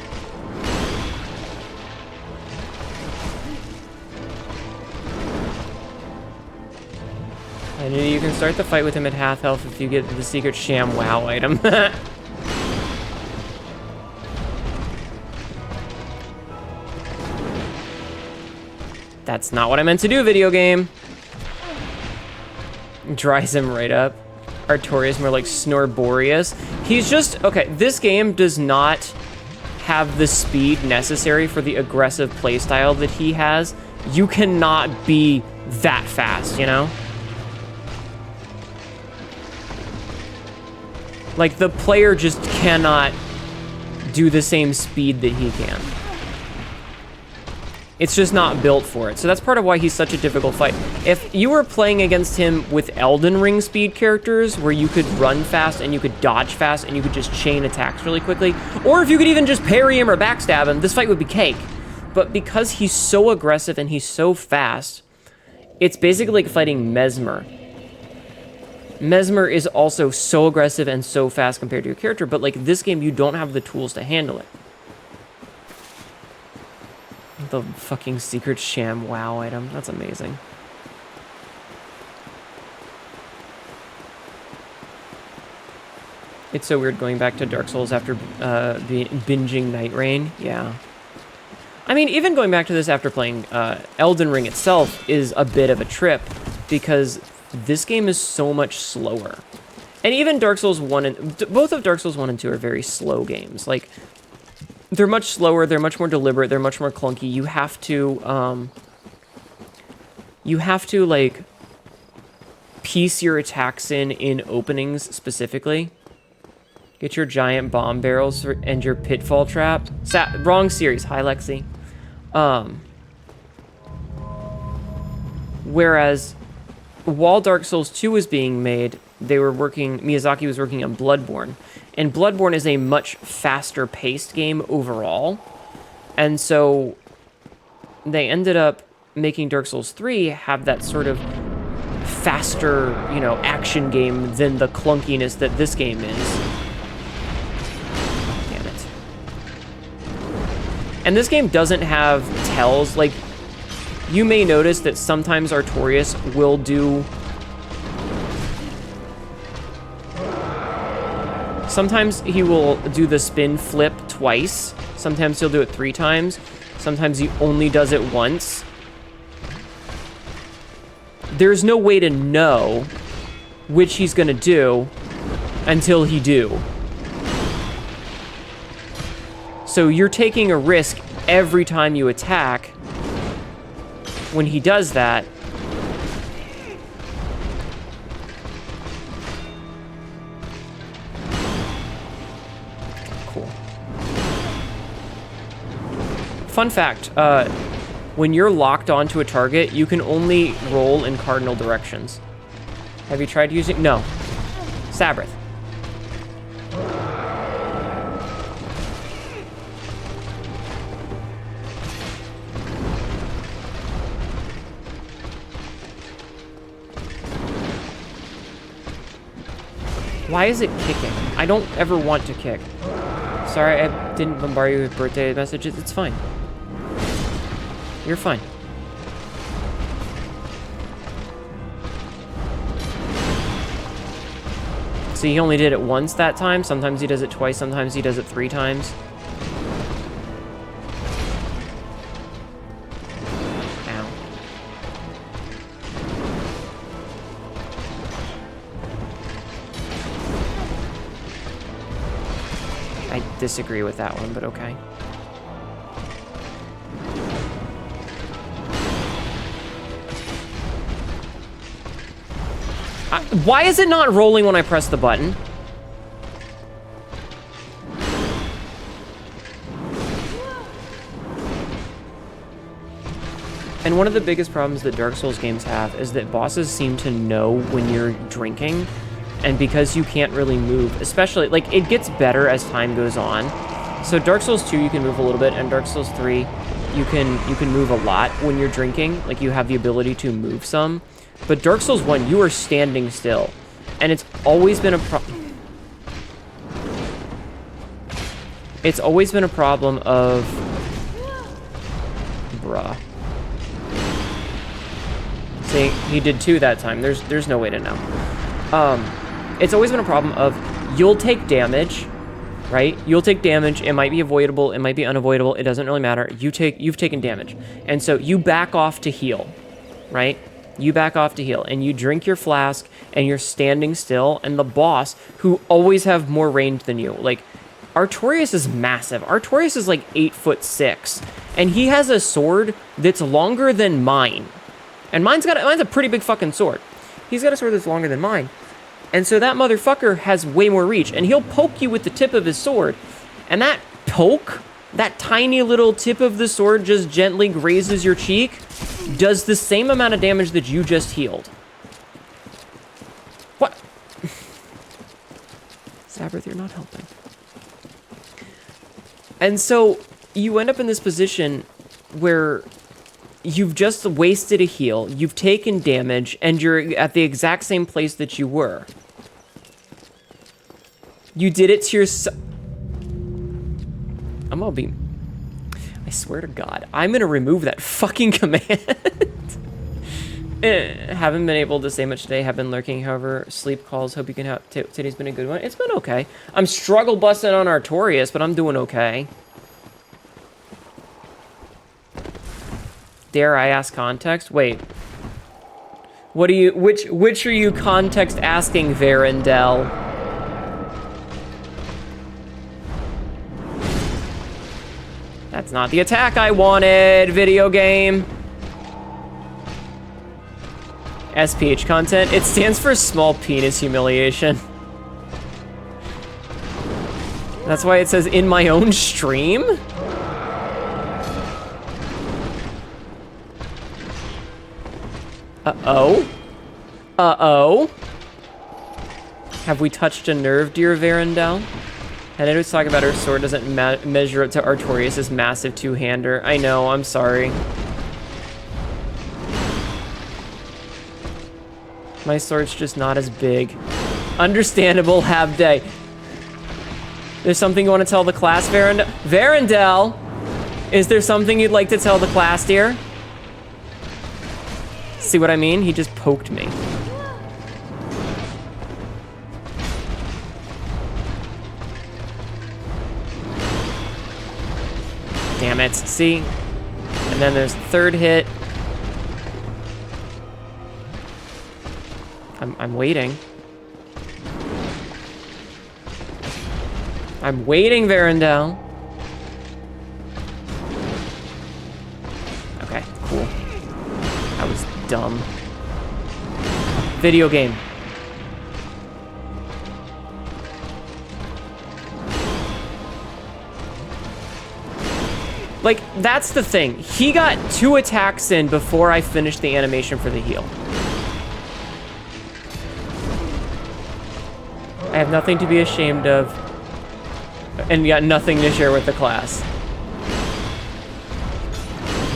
I knew you can start the fight with him at half health if you get the secret sham wow item. That's not what I meant to do, video game. Dries him right up. Artorias more like Snorborius. He's just, okay, this game does not have the speed necessary for the aggressive playstyle that he has. You cannot be that fast, you know? Like, the player just cannot do the same speed that he can. It's just not built for it. So that's part of why he's such a difficult fight. If you were playing against him with Elden Ring speed characters, where you could run fast and you could dodge fast and you could just chain attacks really quickly, or if you could even just parry him or backstab him, this fight would be cake. But because he's so aggressive and he's so fast, it's basically like fighting Mesmer. Mesmer is also so aggressive and so fast compared to your character, but like this game, you don't have the tools to handle it. The fucking secret sham wow item. That's amazing. It's so weird going back to Dark Souls after binging Night Rain. Yeah. I mean, even going back to this after playing Elden Ring itself is a bit of a trip because this game is so much slower. And even Dark Souls 1 and... both of Dark Souls 1 and 2 are very slow games. Like, they're much slower, they're much more deliberate, they're much more clunky. You have to, like, piece your attacks in openings specifically. Get your giant bomb barrels and your pitfall trap. Wrong series. Hi, Lexi. Whereas, while Dark Souls 2 was being made, Miyazaki was working on Bloodborne. And Bloodborne is a much faster-paced game overall. And so they ended up making Dark Souls 3 have that sort of faster, you know, action game than the clunkiness that this game is. Damn it. And this game doesn't have tells. Like, you may notice that sometimes Artorias will do... Sometimes he will do the spin flip twice. Sometimes he'll do it 3 times. Sometimes he only does it once. There's no way to know which he's gonna do until he do. So you're taking a risk every time you attack when he does that. Fun fact, when you're locked onto a target, you can only roll in cardinal directions. Have you tried using... No. Sabrith. Why is it kicking? I don't ever want to kick. Sorry, I didn't bombard you with birthday messages. It's fine. You're fine. See, he only did it once that time. Sometimes he does it twice. Sometimes he does it 3 times. Ow. I disagree with that one, but okay. Why is it not rolling when I press the button? And one of the biggest problems that Dark Souls games have is that bosses seem to know when you're drinking, and because you can't really move, especially, like, it gets better as time goes on. So Dark Souls 2, you can move a little bit, and Dark Souls 3, you can move a lot when you're drinking. Like, you have the ability to move some. But Dark Souls 1, you are standing still. And it's always been a It's always been a problem of... Bruh. See, he did 2 that time. There's no way to know. It's always been a problem of you'll take damage, right? You'll take damage. It might be avoidable. It might be unavoidable. It doesn't really matter. You've taken damage. And so you back off to heal, right? You back off to heal, and you drink your flask, and you're standing still, and the boss, who always have more range than you, like, Artorias is massive. Artorias is like 8'6", and he has a sword that's longer than mine. And mine's a pretty big fucking sword. He's got a sword that's longer than mine. And so that motherfucker has way more reach, and he'll poke you with the tip of his sword, and that poke, that tiny little tip of the sword just gently grazes your cheek, does the same amount of damage that you just healed. What? Sabrith, you're not helping. And so you end up in this position where you've just wasted a heal, you've taken damage, and you're at the exact same place that you were. You did it to yourself. I'm gonna be... I swear to God, I'm gonna remove that fucking command. Haven't been able to say much today. Have been lurking, however. Sleep calls. Hope you can have... Today's been a good one. It's been okay. I'm struggle busting on Artorias, but I'm doing okay. Dare I ask context? Wait. What do you... Which are you context asking, Verendel? That's not the attack I wanted, video game. SPH content. It stands for small penis humiliation. That's why it says in my own stream? Uh-oh. Uh-oh. Have we touched a nerve, dear Verendel? Hnetu was talking about her sword doesn't measure up to Artorias' massive two-hander. I know, I'm sorry. My sword's just not as big. Understandable, have day. There's something you want to tell the class, Verendel? Verendel! Is there something you'd like to tell the class, dear? See what I mean? He just poked me. Damn it. See? And then there's the third hit. I'm waiting. I'm waiting, Verendel. Okay, cool. I was dumb. Video game. Like, that's the thing. He got 2 attacks in before I finished the animation for the heal. I have nothing to be ashamed of, and got nothing to share with the class.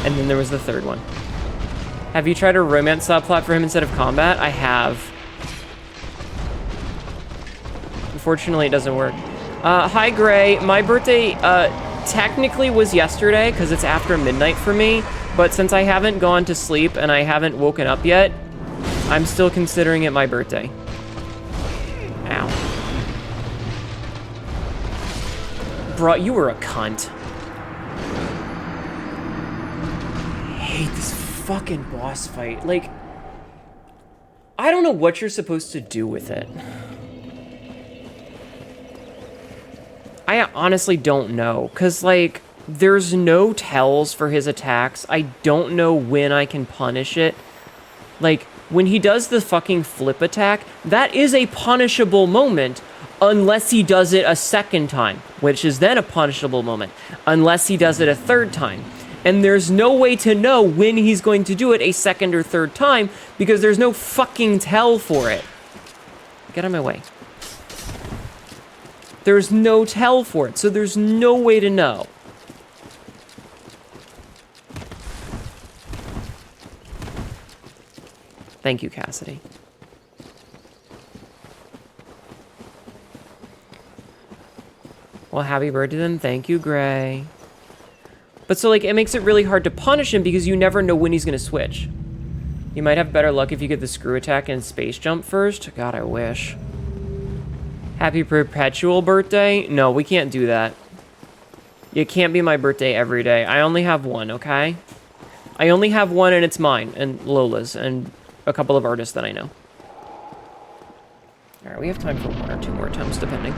And then there was the third one. Have you tried a romance subplot for him instead of combat? I have. Unfortunately, it doesn't work. Hi, Gray. My birthday, technically was yesterday, because it's after midnight for me, but since I haven't gone to sleep and I haven't woken up yet, I'm still considering it my birthday. Ow. Bro, you were a cunt. I hate this fucking boss fight. Like, I don't know what you're supposed to do with it. I honestly don't know, because, like, there's no tells for his attacks. I don't know when I can punish it. Like, when he does the fucking flip attack, that is a punishable moment, unless he does it a second time, which is then a punishable moment, unless he does it a third time. And there's no way to know when he's going to do it a second or third time, because there's no fucking tell for it. Get out of my way. There's no tell for it, so there's no way to know. Thank you, Cassidy. Well, happy birthday then. Thank you, Gray. But so, like, it makes it really hard to punish him because you never know when he's going to switch. You might have better luck if you get the screw attack and space jump first. God, I wish. Happy perpetual birthday? No, we can't do that. It can't be my birthday every day. I only have one, okay? I only have one, and it's mine, and Lola's, and a couple of artists that I know. Alright, we have time for 1 or 2 more attempts, depending.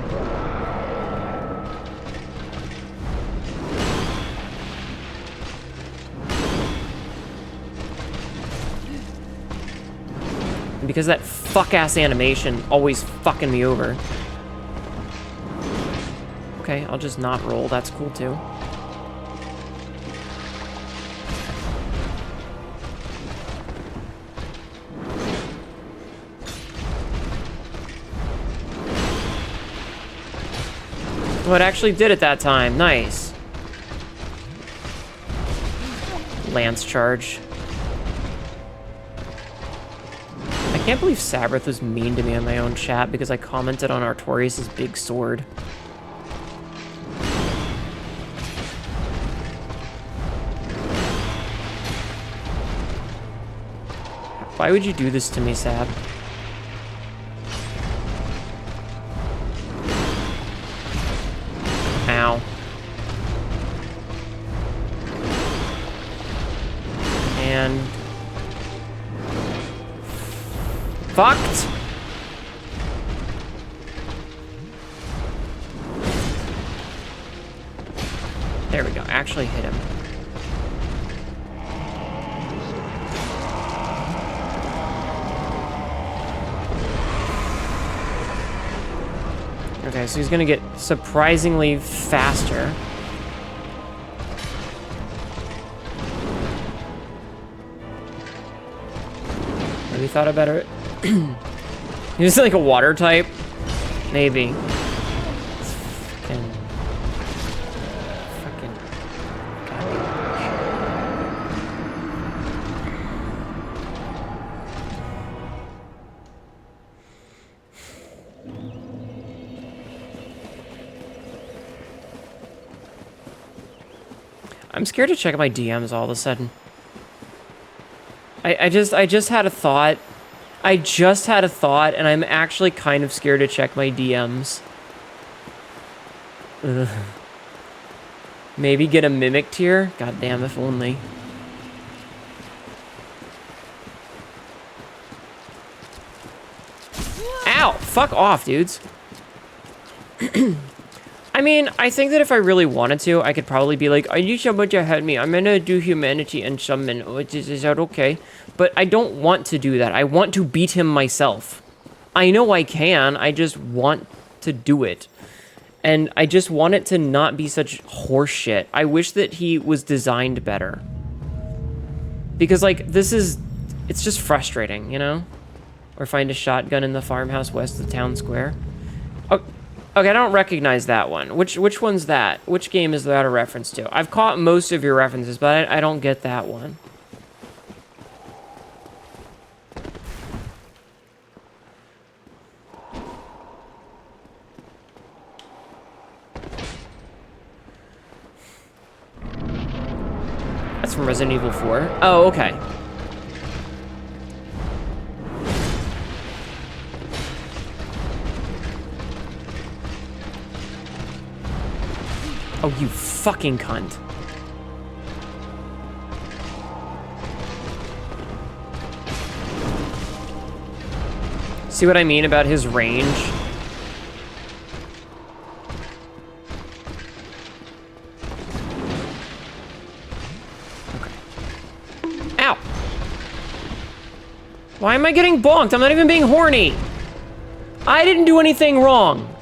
And because that fuck-ass animation always fucking me over. Okay, I'll just not roll. That's cool, too. Oh, it actually did it that time. Nice. Lance charge. I can't believe Sabrith was mean to me in my own chat because I commented on Artorias' big sword. Why would you do this to me, Sab? Ow. And... fucked! There we go. Actually hit him. Okay, so he's gonna get surprisingly faster. Maybe thought about it. He's like a water type? Maybe. It's fucking... I'm scared to check my DMs all of a sudden. I just had a thought. I just had a thought, and I'm actually kind of scared to check my DMs. Ugh. Maybe get a mimic tier? God damn, if only. Ow! Fuck off, dudes. I mean, I think that if I really wanted to, I could probably be like, I need someone to help me. I'm gonna do humanity and summon. Is that okay? But I don't want to do that. I want to beat him myself. I know I can. I just want to do it. And I just want it to not be such horseshit. I wish that he was designed better. Because, like, this is... it's just frustrating, you know? Or find a shotgun in the farmhouse west of the town square. Oh, okay, I don't recognize that one. Which one's that? Which game is that a reference to? I've caught most of your references, but I don't get that one. That's from Resident Evil 4. Oh, okay. Oh, you fucking cunt. See what I mean about his range? Why am I getting bonked? I'm not even being horny. I didn't do anything wrong.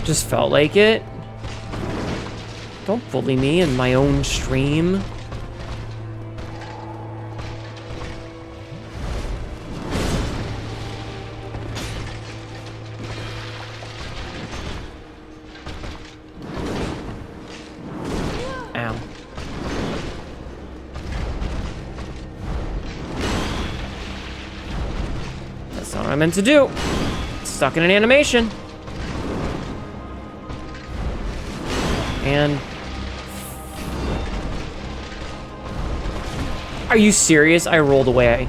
Just felt like it. Don't bully me in my own stream. Ow. That's not what I meant to do. Stuck in an animation. And... Are you serious? I rolled away.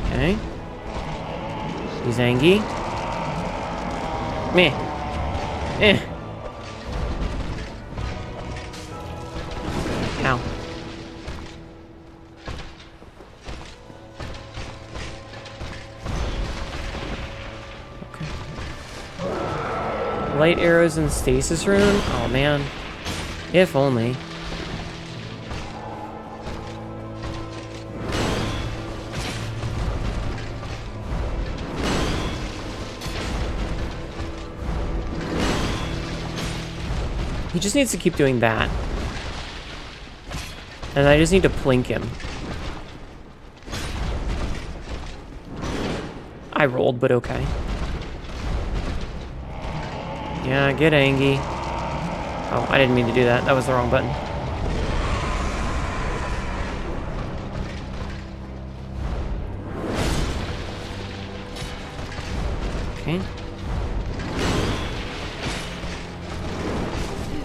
Okay. He's angry. Meh. Eh. Ow. Light arrows and stasis rune? Oh man. If only. He just needs to keep doing that. And I just need to plink him. I rolled, but okay. Yeah, get angry. Oh, I didn't mean to do that. That was the wrong button. Okay.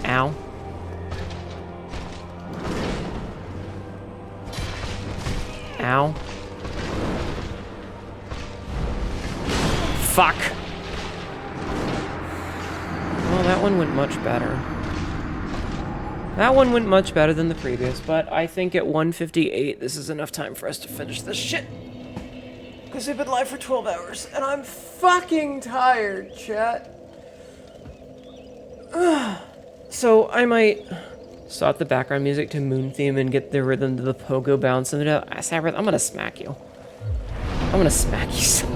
Ow. Ow. Fuck. Well, that one went much better. That one went much better than the previous, but I think at 1:58, this is enough time for us to finish this shit. Because we've been live for 12 hours, and I'm fucking tired, chat. So I might stop the background music to Moon Theme and get the rhythm to the pogo bounce. And I'm gonna smack you. I'm gonna smack you so